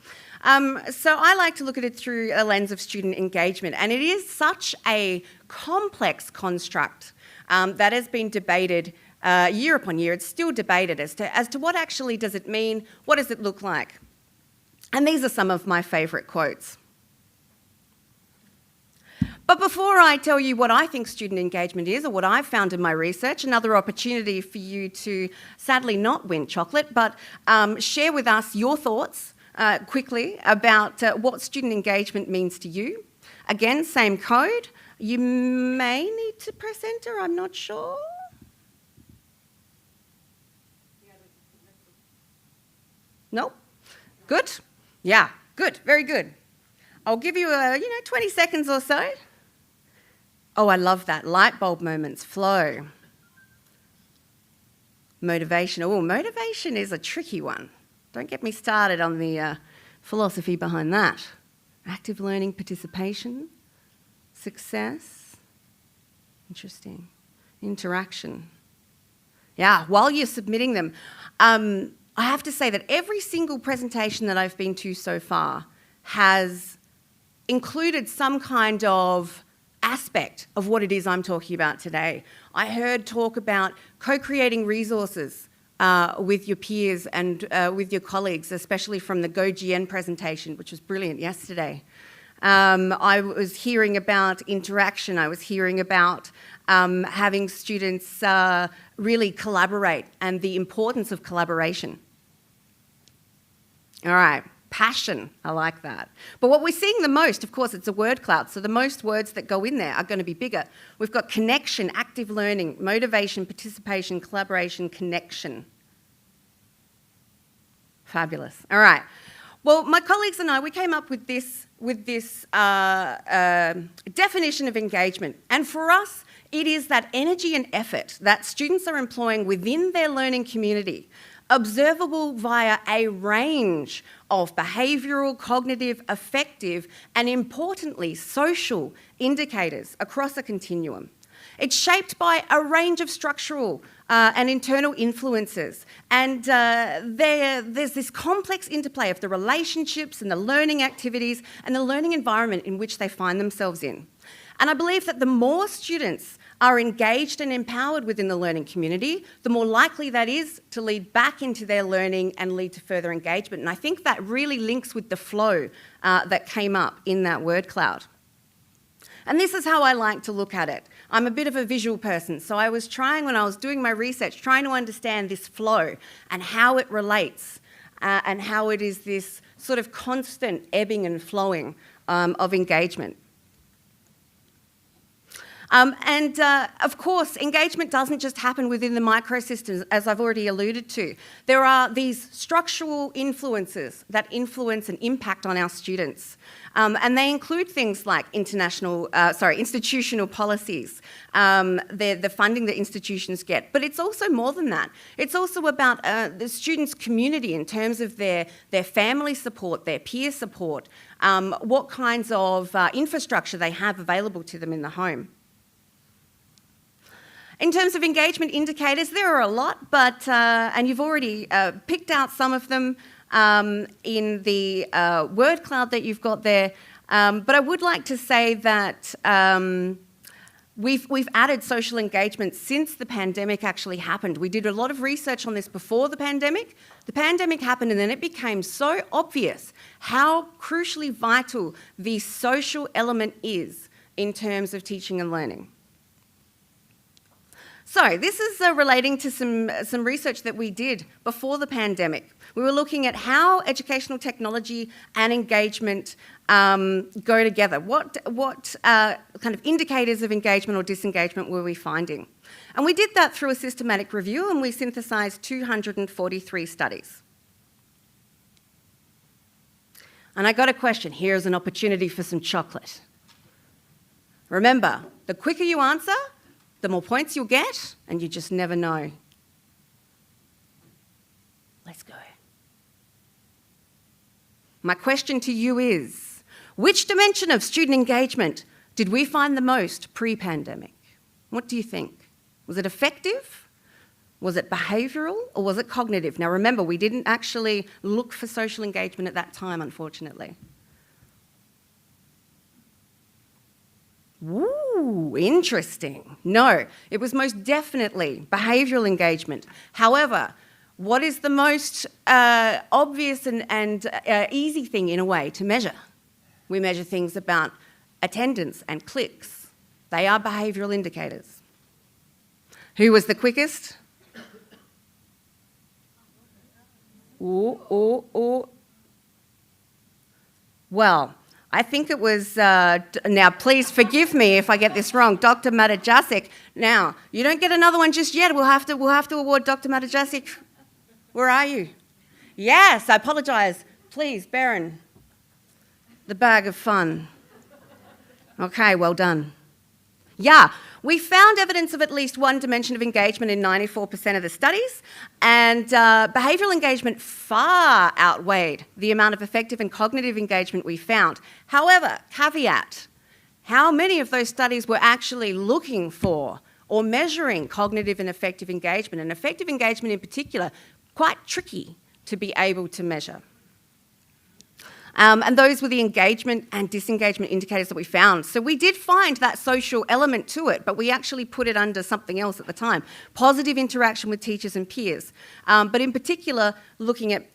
So I like to look at it through a lens of student engagement, and it is such a complex construct that has been debated year upon year. It's still debated as to what actually does it mean, what does it look like. And these are some of my favourite quotes. But before I tell you what I think student engagement is, or what I've found in my research, another opportunity for you to sadly not win chocolate, but share with us your thoughts quickly about what student engagement means to you. Again, same code. You may need to press enter, I'm not sure. Nope. Good? Yeah, good, very good. I'll give you 20 seconds or so. Oh, I love that. Light bulb moments, flow. Motivation. Oh, motivation is a tricky one. Don't get me started on the philosophy behind that. Active learning, participation, success. Interesting. Interaction. Yeah, while you're submitting them, I have to say that every single presentation that I've been to so far has included some kind of aspect of what it is I'm talking about today. I heard talk about co-creating resources with your peers and with your colleagues, especially from the GoGN presentation, which was brilliant yesterday. I was hearing about interaction. I was hearing about having students really collaborate and the importance of collaboration. All right. Passion, I like that. But what we're seeing the most, of course, it's a word cloud, so the most words that go in there are going to be bigger. We've got connection, active learning, motivation, participation, collaboration, connection. Fabulous. All right. Well, my colleagues and I, we came up with this definition of engagement. And for us, it is that energy and effort that students are employing within their learning community, observable via a range of behavioural, cognitive, affective, and importantly, social indicators across a continuum. It's shaped by a range of structural and internal influences, and there's this complex interplay of the relationships and the learning activities and the learning environment in which they find themselves in. And I believe that the more students are engaged and empowered within the learning community, the more likely that is to lead back into their learning and lead to further engagement. And I think that really links with the flow that came up in that word cloud. And this is how I like to look at it. I'm a bit of a visual person, so I was trying, when I was doing my research, trying to understand this flow and how it relates and how it is this sort of constant ebbing and flowing of engagement. Of course, engagement doesn't just happen within the microsystems, as I've already alluded to. There are these structural influences that influence and impact on our students. And they include things like institutional policies, the funding that institutions get. But it's also more than that. It's also about the students' community in terms of their family support, their peer support, what kinds of infrastructure they have available to them in the home. In terms of engagement indicators, there are a lot, but and you've already picked out some of them in the word cloud that you've got there. But I would like to say that we've added social engagement since the pandemic actually happened. We did a lot of research on this before the pandemic. The pandemic happened, and then it became so obvious how crucially vital the social element is in terms of teaching and learning. So this is relating to some research that we did before the pandemic. We were looking at how educational technology and engagement go together. What kind of indicators of engagement or disengagement were we finding? And we did that through a systematic review, and we synthesised 243 studies. And I got a question. Here's an opportunity for some chocolate. Remember, the quicker you answer, the more points you'll get, and you just never know. Let's go. My question to you is, which dimension of student engagement did we find the most pre-pandemic? What do you think? Was it effective? Was it behavioural? Or was it cognitive? Now remember, we didn't actually look for social engagement at that time, unfortunately. Ooh, interesting. No, it was most definitely behavioural engagement. However, What is the most obvious and easy thing in a way to measure? We measure things about attendance and clicks. They are behavioural indicators. Who was the quickest? Well, I think it was, now please forgive me if I get this wrong, Dr. Matajasic. Now, you don't get another one just yet. We'll have to award Dr. Matajasic. Where are you? Yes, I apologise. Please, Baron. The bag of fun. Okay, well done. Yeah, we found evidence of at least one dimension of engagement in 94% of the studies, and behavioural engagement far outweighed the amount of effective and cognitive engagement we found. However, caveat, how many of those studies were actually looking for or measuring cognitive and effective engagement, and effective engagement in particular, quite tricky to be able to measure. And those were the engagement and disengagement indicators that we found. So we did find that social element to it, but we actually put it under something else at the time. Positive interaction with teachers and peers. But in particular, looking at,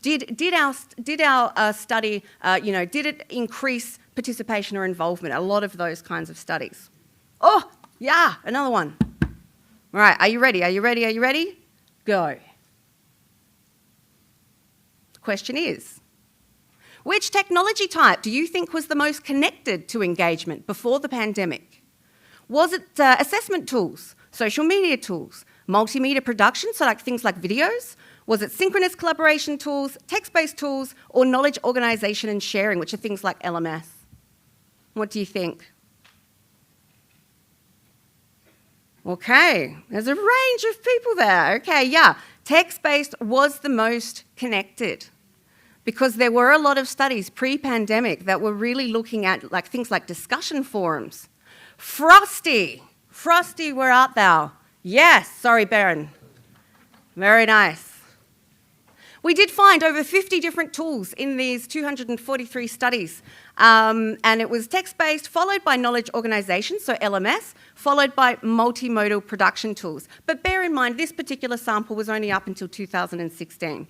did our study, did it increase participation or involvement? A lot of those kinds of studies. Oh, yeah, another one. All right, are you ready? Are you ready? Are you ready? Go. The question is, which technology type do you think was the most connected to engagement before the pandemic? Was it assessment tools, social media tools, multimedia production, so like things like videos? Was it synchronous collaboration tools, text-based tools, or knowledge organisation and sharing, which are things like LMS? What do you think? Okay, there's a range of people there. Okay, yeah, text-based was the most connected, because there were a lot of studies pre-pandemic that were really looking at like things like discussion forums. Frosty, where art thou? Yes, sorry, Baron. Very nice. We did find over 50 different tools in these 243 studies, and it was text-based, followed by knowledge organisation, so LMS, followed by multimodal production tools. But bear in mind, this particular sample was only up until 2016.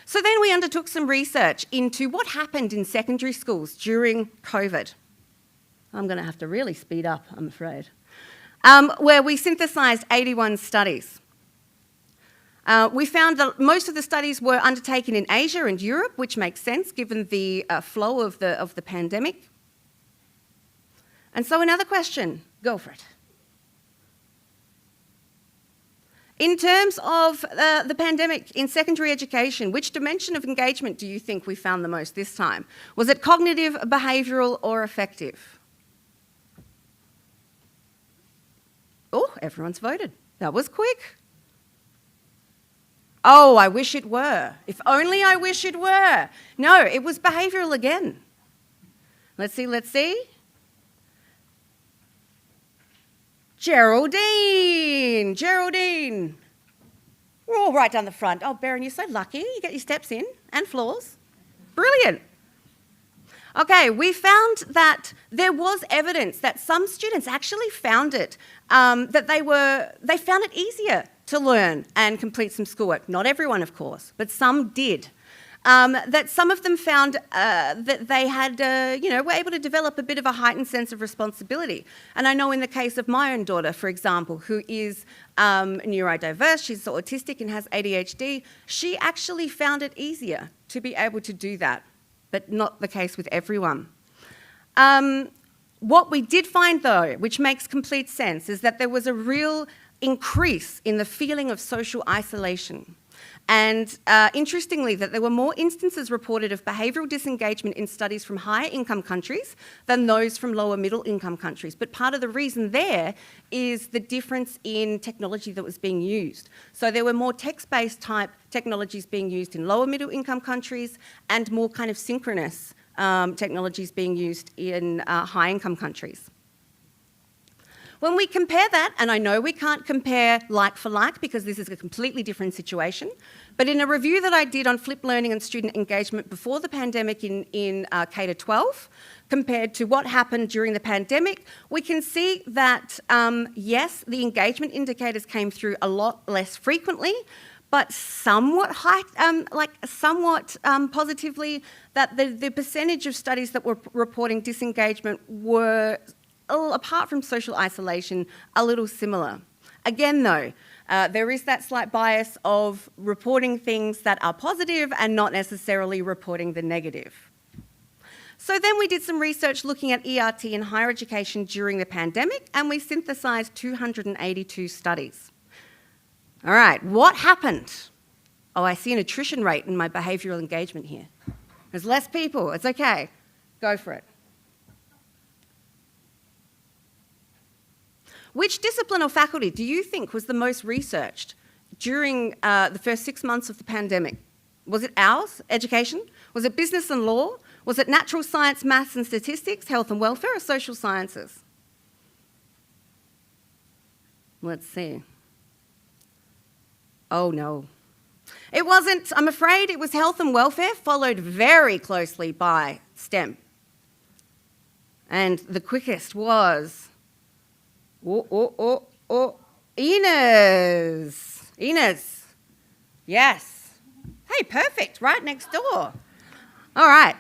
So then we undertook some research into what happened in secondary schools during COVID. I'm going to have to really speed up, I'm afraid. Where we synthesised 81 studies. We found that most of the studies were undertaken in Asia and Europe, which makes sense given the flow of the pandemic. And so another question, go for it. In terms of the pandemic in secondary education, which dimension of engagement do you think we found the most this time? Was it cognitive, behavioural, or affective? Oh, everyone's voted. That was quick. Oh, I wish it were. If only I wish it were. No, it was behavioural again. Let's see. Geraldine. We're all right down the front. Oh, Baron, you're so lucky. You get your steps in and floors. Brilliant. Okay, we found that there was evidence that some students actually found it, that they found it easier to learn and complete some schoolwork. Not everyone, of course, but some did. That some of them found that they had, were able to develop a bit of a heightened sense of responsibility. And I know in the case of my own daughter, for example, who is neurodiverse, she's autistic and has ADHD, she actually found it easier to be able to do that, but not the case with everyone. What we did find, though, which makes complete sense, is that there was a real increase in the feeling of social isolation. And interestingly, that there were more instances reported of behavioural disengagement in studies from higher income countries than those from lower middle income countries. But part of the reason there is the difference in technology that was being used. So there were more text-based type technologies being used in lower middle income countries and more kind of synchronous technologies being used in high income countries. When we compare that, and I know we can't compare like for like because this is a completely different situation, but in a review that I did on flipped learning and student engagement before the pandemic in K-12, compared to what happened during the pandemic, we can see that, yes, the engagement indicators came through a lot less frequently, but somewhat positively, that the percentage of studies that were reporting disengagement were, apart from social isolation, a little similar. Again, though, there is that slight bias of reporting things that are positive and not necessarily reporting the negative. So then we did some research looking at ERT in higher education during the pandemic, and we synthesised 282 studies. All right, what happened? Oh, I see an attrition rate in my behavioural engagement here. There's less people, it's okay. Go for it. Which discipline or faculty do you think was the most researched during the first 6 months of the pandemic? Was it ours, education? Was it business and law? Was it natural science, maths and statistics, health and welfare, or social sciences? Let's see. Oh no. It wasn't, I'm afraid it was health and welfare, followed very closely by STEM. And the quickest was, Inez. Yes. Hey, perfect, right next door. All right.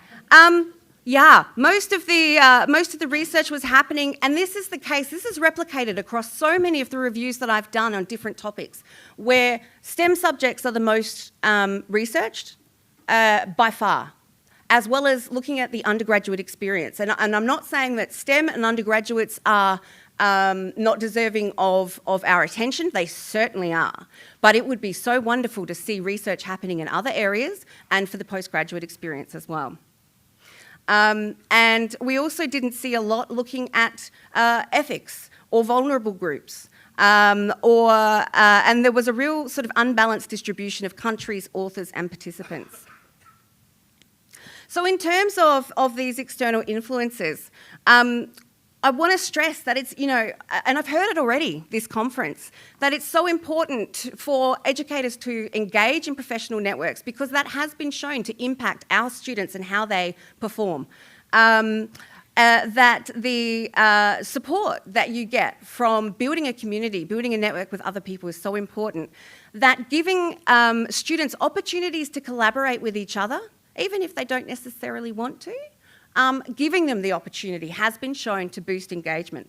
Yeah, most of the research was happening, and this is the case. This is replicated across so many of the reviews that I've done on different topics, where STEM subjects are the most researched by far, as well as looking at the undergraduate experience. And I'm not saying that STEM and undergraduates are not deserving of our attention. They certainly are. But it would be so wonderful to see research happening in other areas and for the postgraduate experience as well. And we also didn't see a lot looking at ethics or vulnerable groups, and there was a real sort of unbalanced distribution of countries, authors and participants. So in terms of these external influences, I want to stress that it's, and I've heard it already, this conference, that it's so important for educators to engage in professional networks because that has been shown to impact our students and how they perform. That the support that you get from building a community, building a network with other people is so important. That giving students opportunities to collaborate with each other, even if they don't necessarily want to, giving them the opportunity has been shown to boost engagement.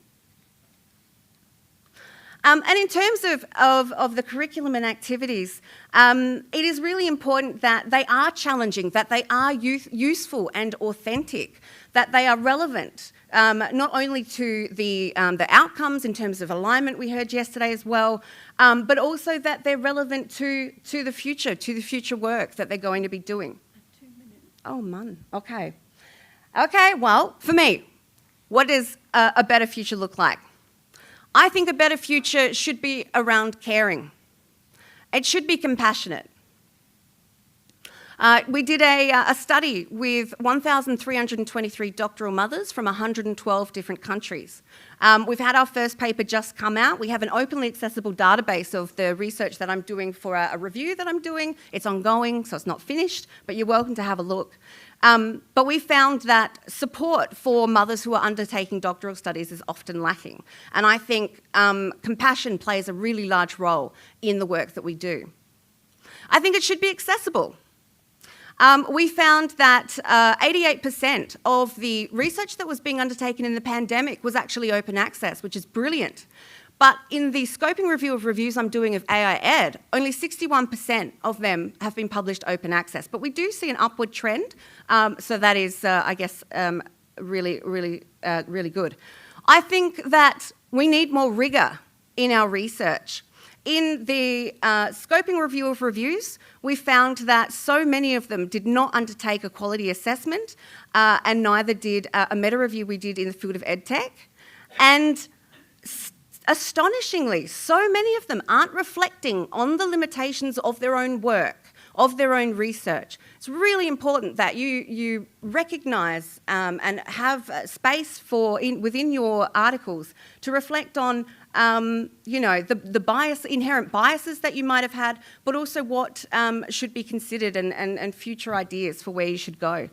And in terms of the curriculum and activities, it is really important that they are challenging, that they are useful and authentic, that they are relevant, not only to the outcomes in terms of alignment we heard yesterday as well, but also that they're relevant to the future work that they're going to be doing. 2 minutes. Oh, man, okay. Okay, well, for me, what does a better future look like? I think a better future should be around caring. It should be compassionate. We did a study with 1,323 doctoral mothers from 112 different countries. We've had our first paper just come out. We have an openly accessible database of the research that I'm doing for a review that I'm doing. It's ongoing, so it's not finished, but you're welcome to have a look. But we found that support for mothers who are undertaking doctoral studies is often lacking. And I think compassion plays a really large role in the work that we do. I think it should be accessible. We found that 88% of the research that was being undertaken in the pandemic was actually open access, which is brilliant. But in the scoping review of reviews I'm doing of AI Ed, only 61% of them have been published open access. But we do see an upward trend, so that is, I guess, really good. I think that we need more rigour in our research. In the scoping review of reviews, we found that so many of them did not undertake a quality assessment, and neither did a meta-review we did in the field of EdTech. And astonishingly, so many of them aren't reflecting on the limitations of their own work, of their own research. It's really important that you recognise and have space for within your articles to reflect on the inherent biases that you might have had, but also what should be considered and future ideas for where you should go.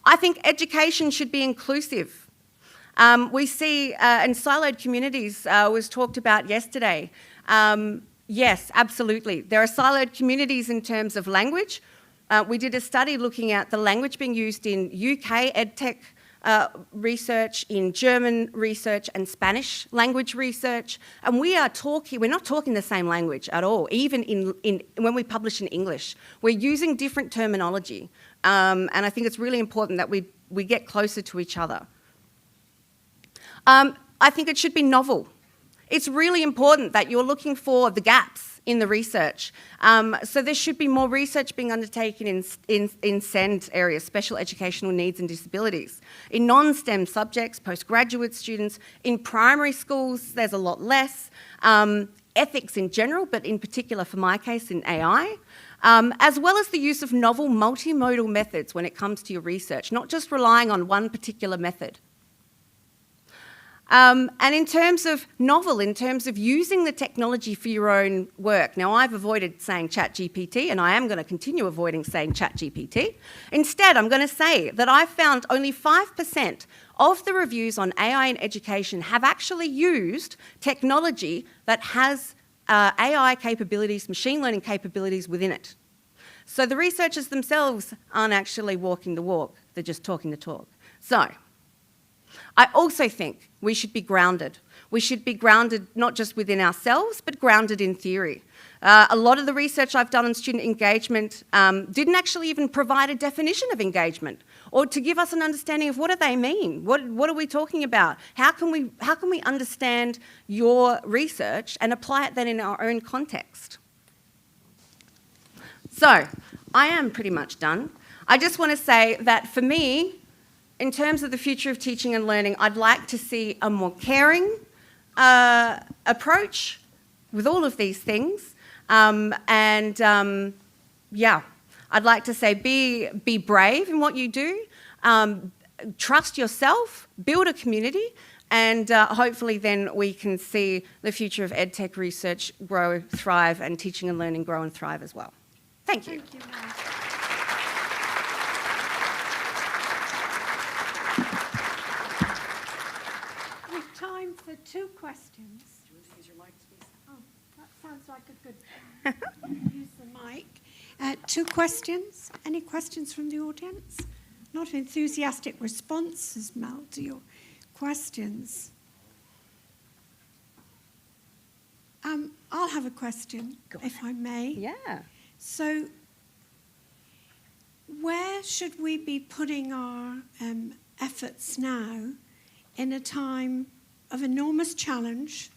I think education should be inclusive. We see, and siloed communities was talked about yesterday. Yes, absolutely. There are siloed communities in terms of language. We did a study looking at the language being used in UK EdTech research, in German research and Spanish language research, and we're not talking the same language at all, even when we publish in English. We're using different terminology, and I think it's really important that we get closer to each other. I think it should be novel. It's really important that you're looking for the gaps in the research. So there should be more research being undertaken in SEND areas, special educational needs and disabilities. In non-STEM subjects, postgraduate students, in primary schools, there's a lot less. Ethics in general, but in particular for my case in AI, as well as the use of novel multimodal methods when it comes to your research, not just relying on one particular method. And in terms of novel, in terms of using the technology for your own work. Now, I've avoided saying ChatGPT, and I am going to continue avoiding saying ChatGPT. Instead, I'm going to say that I've found only 5% of the reviews on AI in education have actually used technology that has AI capabilities, machine learning capabilities within it. So the researchers themselves aren't actually walking the walk, they're just talking the talk. So, I also think we should be grounded. We should be grounded not just within ourselves, but grounded in theory. A lot of the research I've done on student engagement didn't actually even provide a definition of engagement or to give us an understanding of what do they mean? What are we talking about? How can we understand your research and apply it then in our own context? So, I am pretty much done. I just want to say that for me, in terms of the future of teaching and learning, I'd like to see a more caring approach with all of these things. Yeah, I'd like to say be brave in what you do, trust yourself, build a community, and hopefully then we can see the future of EdTech research grow, thrive, and teaching and learning grow and thrive as well. Thank you. Thank you, We've time for 2 questions. Do you want to use your mic, please? Oh, that sounds like a good plan. Use the mic. 2 questions. Any questions from the audience? Not an enthusiastic responses, Mel, to your questions. I'll have a question, if I may. Yeah. So, where should we be putting our efforts now in a time of enormous challenge,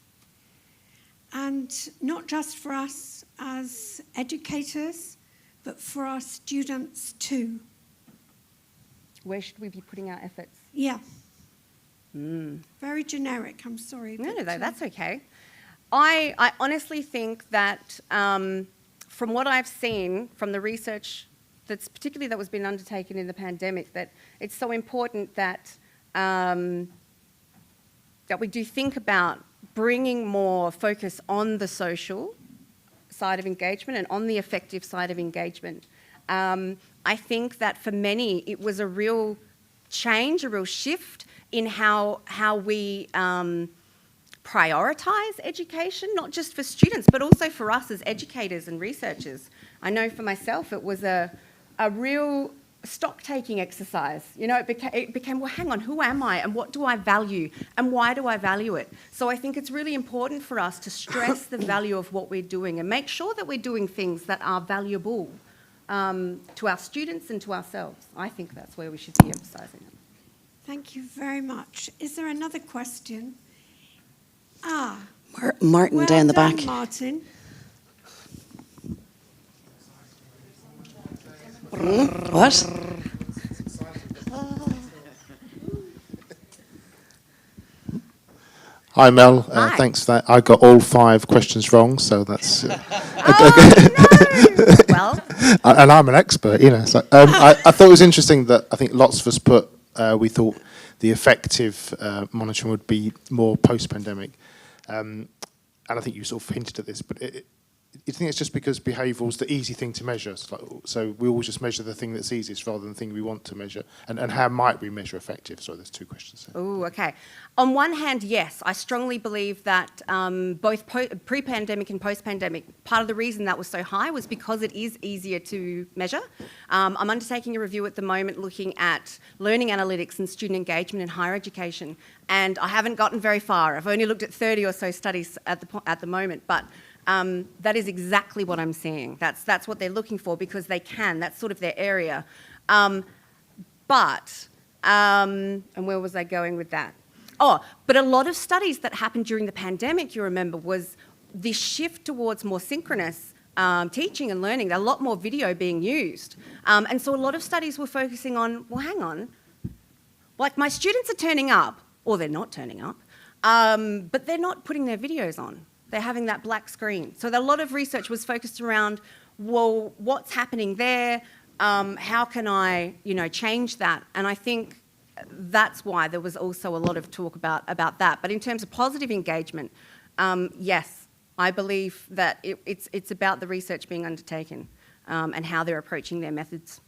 and not just for us as educators, but for our students too? Where should we be putting our efforts? Yeah. Very generic, I'm sorry. No, that's okay. I honestly think that from what I've seen from the research that was being undertaken in the pandemic, that it's so important that that we do think about bringing more focus on the social side of engagement and on the effective side of engagement. I think that for many it was a real change, a real shift in how we prioritise education, not just for students, but also for us as educators and researchers. I know for myself it was a real stock-taking exercise. You know, it became, well, hang on, who am I and what do I value and why do I value it? So I think it's really important for us to stress the value of what we're doing and make sure that we're doing things that are valuable to our students and to ourselves. I think that's where we should be emphasising it. Thank you very much. Is there another question? Martin well down the done, back. Martin. What? Hi Mel, Hi. thanks for that. I got all 5 questions wrong, so that's... Oh, no! well. And I'm an expert, you know. So, I thought it was interesting that I think lots of us we thought the effective monitoring would be more post-pandemic. And I think you sort of hinted at this, but you think it's just because behavioural is the easy thing to measure? So we always just measure the thing that's easiest rather than the thing we want to measure. And how might we measure effective? So there's two questions there. Oh, okay. On one hand, yes, I strongly believe that both pre-pandemic and post-pandemic, part of the reason that was so high was because it is easier to measure. I'm undertaking a review at the moment looking at learning analytics and student engagement in higher education, and I haven't gotten very far. I've only looked at 30 or so studies at the moment, but that is exactly what I'm seeing. That's what they're looking for because they can. That's sort of their area. And where was I going with that? Oh, but a lot of studies that happened during the pandemic, you remember, was the shift towards more synchronous teaching and learning. A lot more video being used. And so a lot of studies were focusing on, well, hang on, like my students are turning up, or they're not turning up, but they're not putting their videos on. They're having that black screen. So a lot of research was focused around, well, what's happening there? How can I, change that? And I think that's why there was also a lot of talk about that. But in terms of positive engagement, yes, I believe that it's about the research being undertaken and how they're approaching their methods.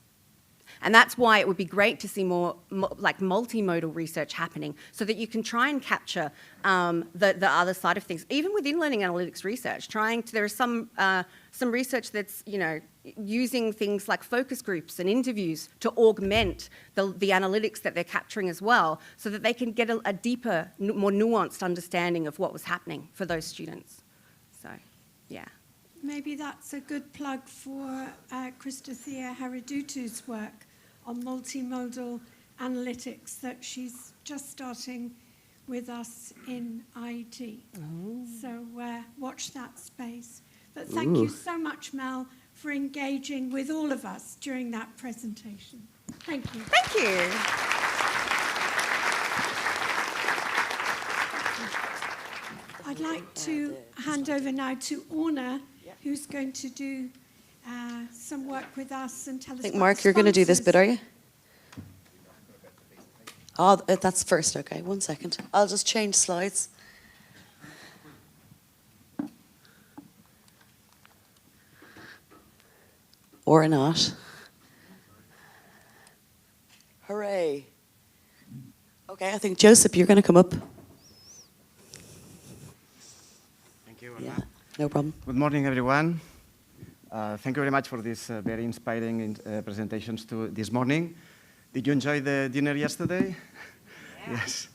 And that's why it would be great to see more like multimodal research happening so that you can try and capture the other side of things. Even within learning analytics research, there is some research that's, using things like focus groups and interviews to augment the analytics that they're capturing as well so that they can get a deeper, more nuanced understanding of what was happening for those students. So, yeah. Maybe that's a good plug for Christothea Haridutu's work on multimodal analytics that she's just starting with us in IET. Oh. So watch that space. But thank you so much, Mel, for engaging with all of us during that presentation. Thank you. Thank you. I'd like to hand over now to Orna, who's going to do some work with us and tell us. I think, Mark, you're going to do this bit, are you? Oh, that's first, okay. 1 second. I'll just change slides. Or not. Hooray. Okay, I think, Joseph, you're going to come up. Thank you, Orna. Yeah, no problem. Good morning, everyone. Thank you very much for these very inspiring presentations this morning. Did you enjoy the dinner yesterday? Yeah. Yes.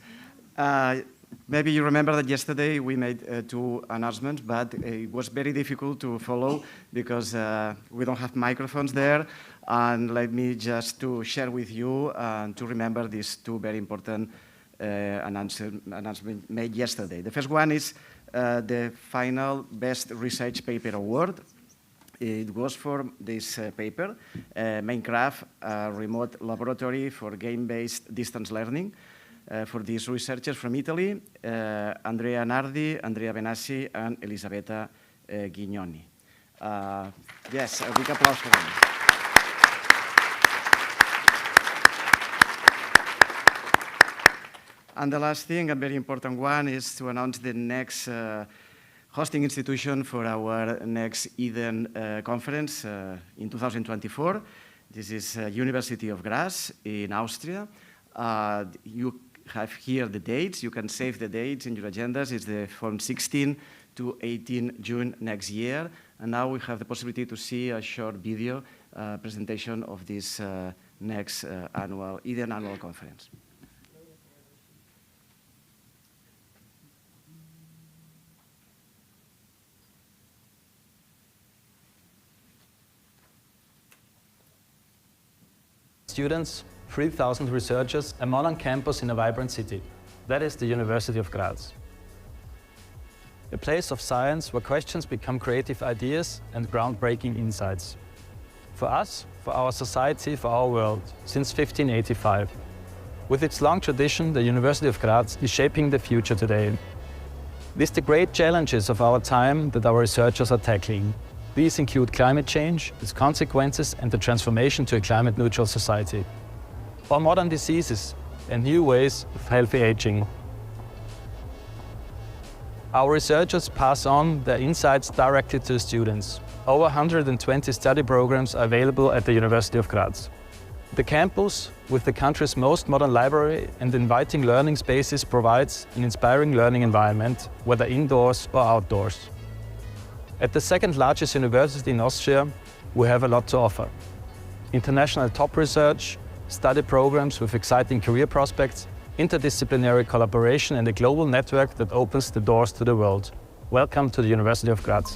Maybe you remember that yesterday we made 2 announcements, but it was very difficult to follow because we don't have microphones there. And let me just to share with you and to remember these 2 very important announcements made yesterday. The first one is the final Best Research Paper Award. It was for this paper, Minecraft, a remote laboratory for game-based distance learning. For these researchers from Italy, Andrea Nardi, Andrea Benassi, and Elisabetta Ghignoni. Yes, a big applause for them. And the last thing, a very important one, is to announce the next hosting institution for our next Eden conference in 2024. This is University of Graz in Austria. You have here the dates. You can save the dates in your agendas. It's from 16 to 18 June next year. And now we have the possibility to see a short video presentation of this next Eden annual conference. Students, 3,000 researchers, a modern campus in a vibrant city. That is the University of Graz. A place of science where questions become creative ideas and groundbreaking insights. For us, for our society, for our world, since 1585. With its long tradition, the University of Graz is shaping the future today. These are the great challenges of our time that our researchers are tackling. These include climate change, its consequences, and the transformation to a climate-neutral society, or modern diseases and new ways of healthy aging. Our researchers pass on their insights directly to students. Over 120 study programs are available at the University of Graz. The campus, with the country's most modern library and inviting learning spaces, provides an inspiring learning environment, whether indoors or outdoors. At the second largest university in Austria, we have a lot to offer. International top research, study programs with exciting career prospects, interdisciplinary collaboration, and a global network that opens the doors to the world. Welcome to the University of Graz.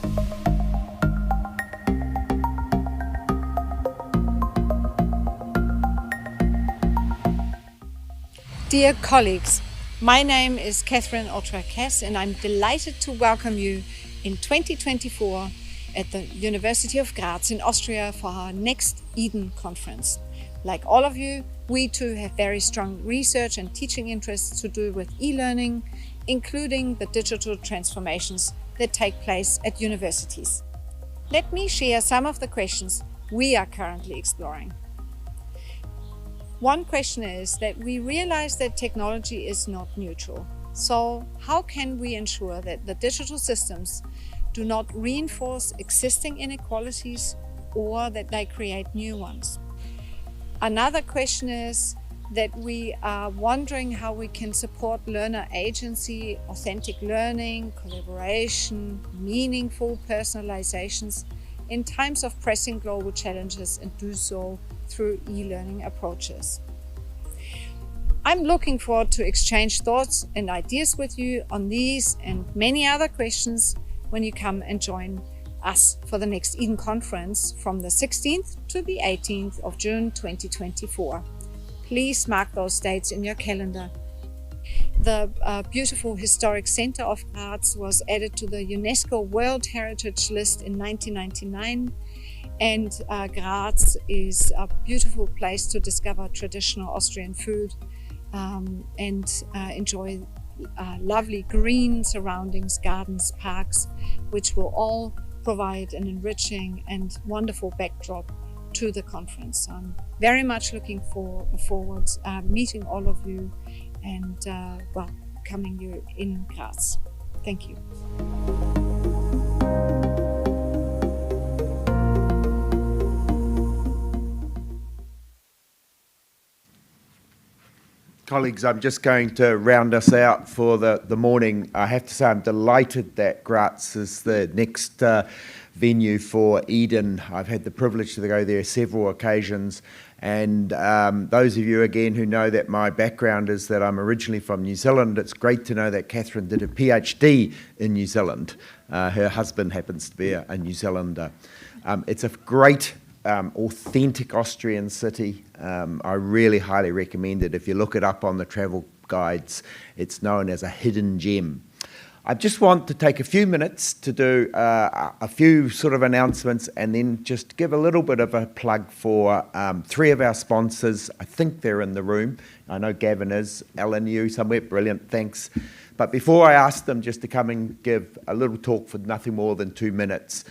Dear colleagues, my name is Catherine Otra-Kess and I'm delighted to welcome you in 2024 at the University of Graz in Austria for our next Eden Conference. Like all of you, we too have very strong research and teaching interests to do with e-learning, including the digital transformations that take place at universities. Let me share some of the questions we are currently exploring. One question is that we realize that technology is not neutral. So how can we ensure that the digital systems do not reinforce existing inequalities or that they create new ones? Another question is that we are wondering how we can support learner agency, authentic learning, collaboration, meaningful personalizations in times of pressing global challenges and do so through e-learning approaches. I'm looking forward to exchange thoughts and ideas with you on these and many other questions when you come and join us for the next Eden Conference from the 16th to the 18th of June 2024. Please mark those dates in your calendar. The beautiful historic center of Graz was added to the UNESCO World Heritage List in 1999, and Graz is a beautiful place to discover traditional Austrian food and enjoy lovely green surroundings, gardens, parks, which will all provide an enriching and wonderful backdrop to the conference. I'm very much looking forward meeting all of you and welcoming you in Graz. Thank you. Colleagues, I'm just going to round us out for the morning. I have to say I'm delighted that Graz is the next venue for Eden. I've had the privilege to go there several occasions, and those of you again who know that my background is that I'm originally from New Zealand, it's great to know that Catherine did a PhD in New Zealand. Her husband happens to be a New Zealander. It's a great authentic Austrian city. I really highly recommend it. If you look it up on the travel guides, it's known as a hidden gem. I just want to take a few minutes to do a few sort of announcements and then just give a little bit of a plug for three of our sponsors. I think they're in the room. I know Gavin is. Ellen, you somewhere? Brilliant, thanks. But before I ask them just to come and give a little talk for nothing more than 2 minutes,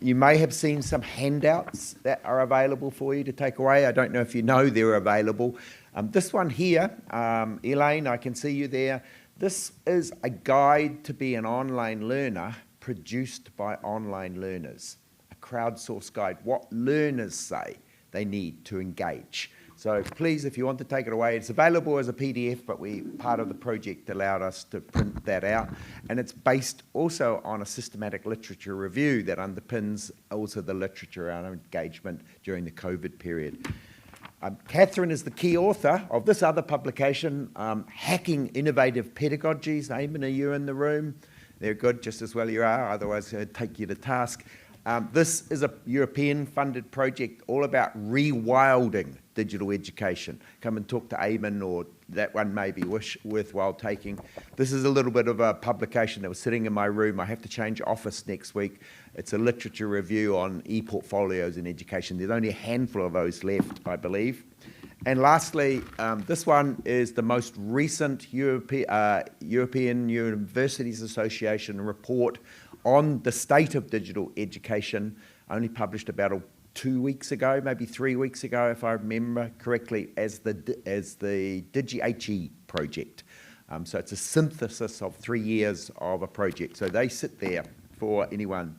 you may have seen some handouts that are available for you to take away. I don't know if you know they're available. This one here, Elaine, I can see you there. This is a guide to be an online learner produced by online learners, a crowdsourced guide, what learners say they need to engage. So please, if you want to take it away, it's available as a PDF, but part of the project allowed us to print that out. And it's based also on a systematic literature review that underpins also the literature around engagement during the COVID period. Catherine is the key author of this other publication, Hacking Innovative Pedagogies. Eamon, are you in the room? They're good, just as well you are, otherwise I'd take you to task. This is a European-funded project all about rewilding digital education. Come and talk to Eamon, or that one may be worthwhile taking. This is a little bit of a publication that was sitting in my room. I have to change office next week. It's a literature review on e-portfolios in education. There's only a handful of those left, I believe. And lastly, this one is the most recent European Universities Association report on the state of digital education, only published about 2 weeks ago, maybe 3 weeks ago, if I remember correctly, as the DigiHE project. So it's a synthesis of 3 years of a project. So they sit there for anyone.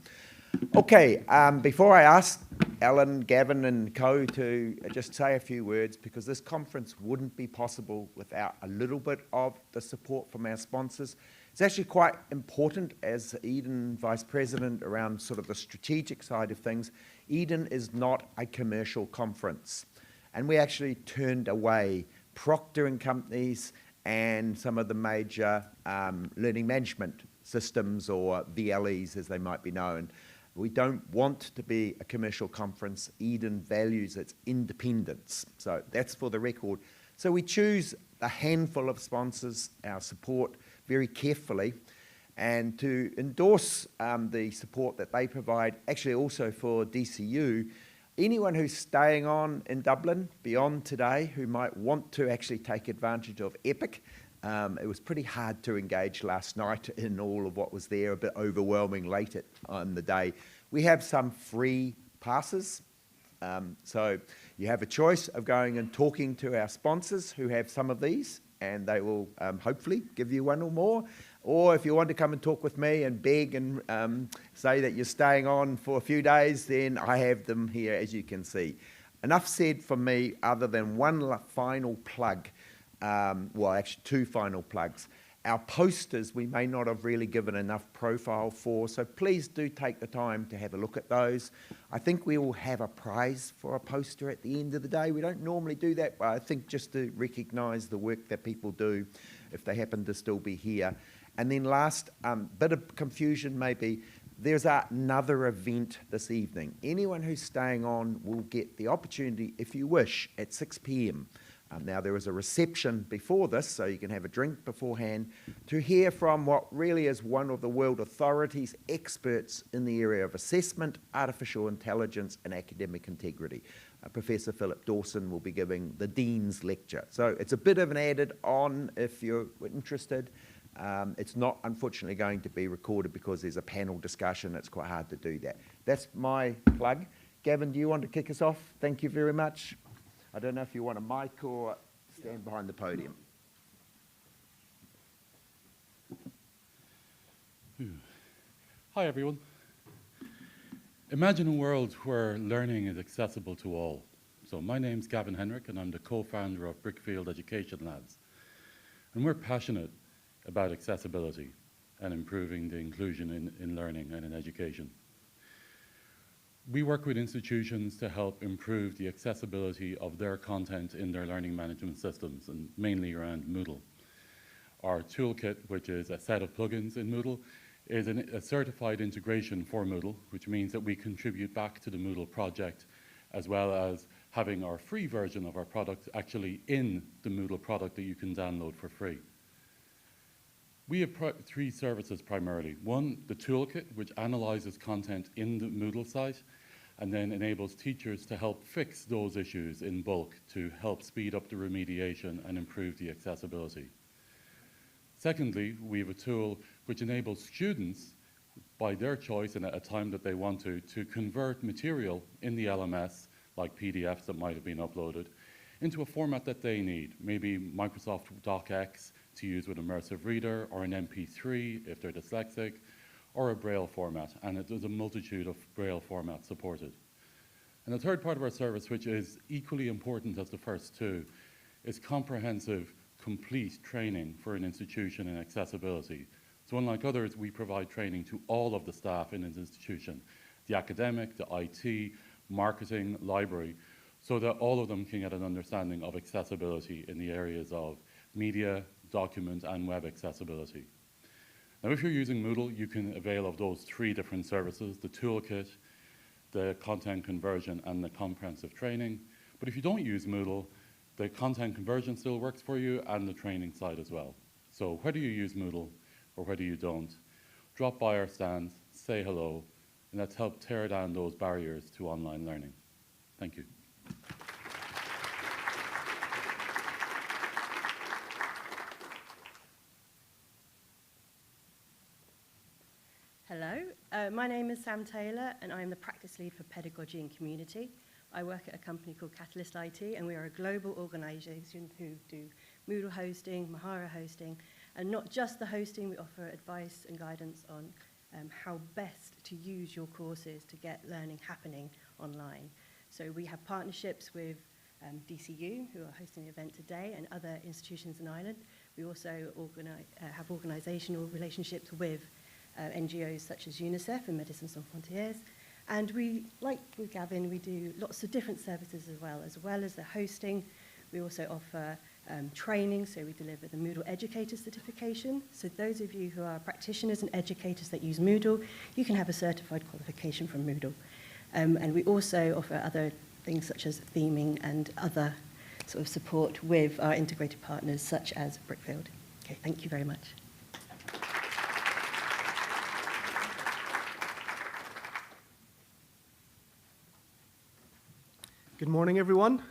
Okay, before I ask Alan, Gavin and co to just say a few words, because this conference wouldn't be possible without a little bit of the support from our sponsors. It's actually quite important as Eden Vice President around sort of the strategic side of things. Eden is not a commercial conference. And we actually turned away Procter and Companies and some of the major learning management systems, or VLEs as they might be known. We don't want to be a commercial conference. Eden values its independence. So that's for the record. So we choose a handful of sponsors, our support, very carefully, and to endorse the support that they provide, actually also for DCU, anyone who's staying on in Dublin beyond today who might want to actually take advantage of EPIC. It was pretty hard to engage last night in all of what was there, a bit overwhelming late on the day. We have some free passes. So you have a choice of going and talking to our sponsors who have some of these, and they will hopefully give you one or more. Or if you want to come and talk with me and beg and say that you're staying on for a few days, then I have them here, as you can see. Enough said from me, other than one final plug. Well, actually 2 final plugs. Our posters we may not have really given enough profile for, so please do take the time to have a look at those. I think we will have a prize for a poster at the end of the day. We don't normally do that, but I think just to recognise the work that people do if they happen to still be here. And then last, bit of confusion maybe, there's another event this evening. Anyone who's staying on will get the opportunity, if you wish, at 6 p.m. Now, there is a reception before this, so you can have a drink beforehand, to hear from what really is one of the world authorities, experts in the area of assessment, artificial intelligence, and academic integrity. Professor Philip Dawson will be giving the Dean's lecture. So it's a bit of an added on if you're interested. It's not, unfortunately, going to be recorded because there's a panel discussion. It's quite hard to do that. That's my plug. Gavin, do you want to kick us off? Thank you very much. I don't know if you want a mic or stand behind the podium. Hi, everyone. Imagine a world where learning is accessible to all. So my name's Gavin Henrik, and I'm the co-founder of Brickfield Education Labs. And we're passionate about accessibility and improving the inclusion in learning and in education. We work with institutions to help improve the accessibility of their content in their learning management systems, and mainly around Moodle. Our toolkit, which is a set of plugins in Moodle, is a certified integration for Moodle, which means that we contribute back to the Moodle project, as well as having our free version of our product actually in the Moodle product that you can download for free. We have 3 services primarily. One, the toolkit, which analyzes content in the Moodle site and then enables teachers to help fix those issues in bulk to help speed up the remediation and improve the accessibility. Secondly, we have a tool which enables students, by their choice and at a time that they want to convert material in the LMS, like PDFs that might have been uploaded, into a format that they need, maybe Microsoft DocX to use with Immersive Reader, or an MP3 if they're dyslexic, or a Braille format, and there's a multitude of Braille formats supported. And the third part of our service, which is equally important as the first 2, is comprehensive, complete training for an institution in accessibility. So unlike others, we provide training to all of the staff in an institution, the academic, the IT, marketing, library, so that all of them can get an understanding of accessibility in the areas of media, document, and web accessibility. Now, if you're using Moodle, you can avail of those 3 different services, the toolkit, the content conversion, and the comprehensive training. But if you don't use Moodle, the content conversion still works for you, and the training side as well. So whether you use Moodle or whether you don't, drop by our stands, say hello, and let's help tear down those barriers to online learning. Thank you. Hello, my name is Sam Taylor and I am the practice lead for pedagogy and community. I work at a company called Catalyst IT and we are a global organisation who do Moodle hosting, Mahara hosting, and not just the hosting, we offer advice and guidance on how best to use your courses to get learning happening online. So we have partnerships with DCU, who are hosting the event today, and other institutions in Ireland. We also have organisational relationships with NGOs such as UNICEF and Médecins Sans Frontières. And we, like with Gavin, we do lots of different services as well as the hosting. We also offer training, so we deliver the Moodle Educator Certification. So those of you who are practitioners and educators that use Moodle, you can have a certified qualification from Moodle. And we also offer other things such as theming and other sort of support with our integrated partners such as Brickfield. Okay, thank you very much. Good morning, everyone.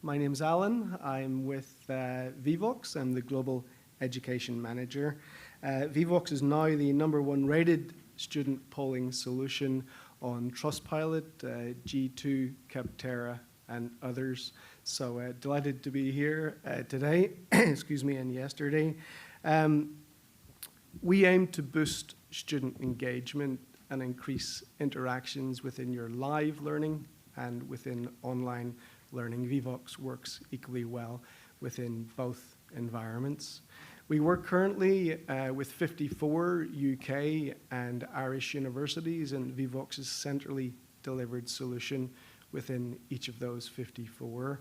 My name's Alan. I'm with Vivox. I'm the Global Education Manager. Vivox is now the #1 rated student polling solution on Trustpilot, G2, Capterra, and others. So delighted to be here today, excuse me, and yesterday. We aim to boost student engagement and increase interactions within your live learning and within online learning. Vivox works equally well within both environments. We work currently with 54 UK and Irish universities, and Vivox is a centrally delivered solution within each of those 54.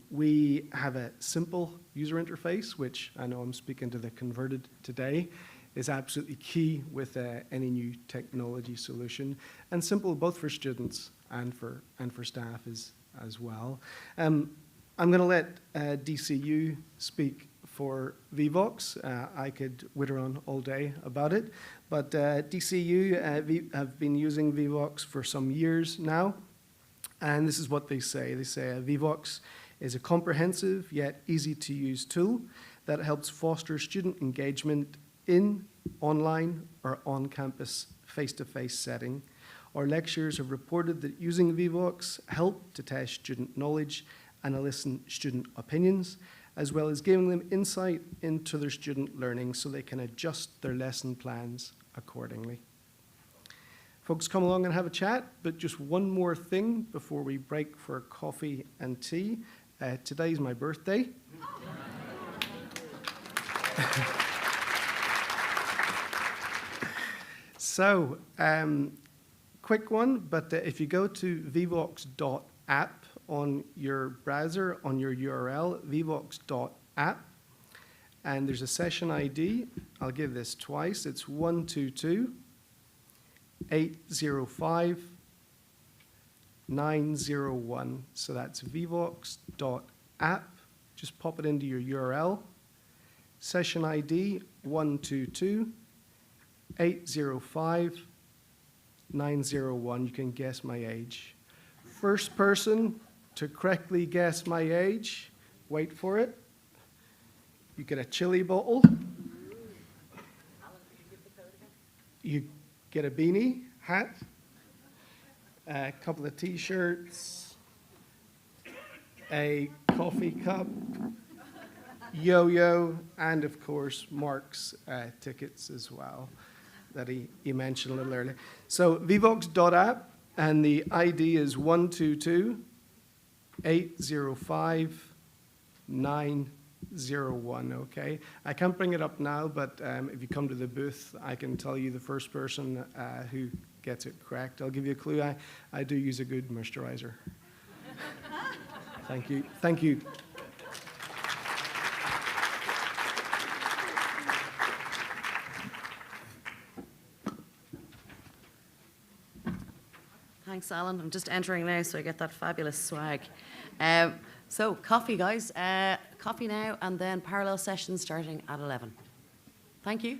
We have a simple user interface, which I know I'm speaking to the converted today, is absolutely key with any new technology solution, and simple both for students and for staff as well. I'm going to let DCU speak for Vivox. I could witter on all day about it, but DCU have been using Vivox for some years now, and this is what they say. They say Vivox is a comprehensive yet easy to use tool that helps foster student engagement in online or on-campus face-to-face setting. Our lecturers have reported that using Vivox help to test student knowledge and elicit student opinions, as well as giving them insight into their student learning so they can adjust their lesson plans accordingly. Folks, come along and have a chat, but just one more thing before we break for coffee and tea. Today's my birthday. So, quick one, but if you go to vivox.app on your browser, on your URL, vivox.app, and there's a session ID. I'll give this twice. It's 122-805-901. So that's vivox.app. Just pop it into your URL. Session ID 122-805-901. You can guess my age. First person to correctly guess my age, wait for it. You get a chili bottle. You get a beanie, hat, a couple of t-shirts, a coffee cup, yo-yo, and of course Mark's tickets as well that he mentioned a little earlier. So vivox.app, and the ID is 122-805-901, okay? I can't bring it up now, but if you come to the booth, I can tell you the first person who gets it correct. I'll give you a clue. I do use a good moisturizer. Thank you. Thank you. Thanks, Alan. I'm just entering now, so I get that fabulous swag. So coffee, guys. Coffee now, and then parallel sessions starting at 11. Thank you.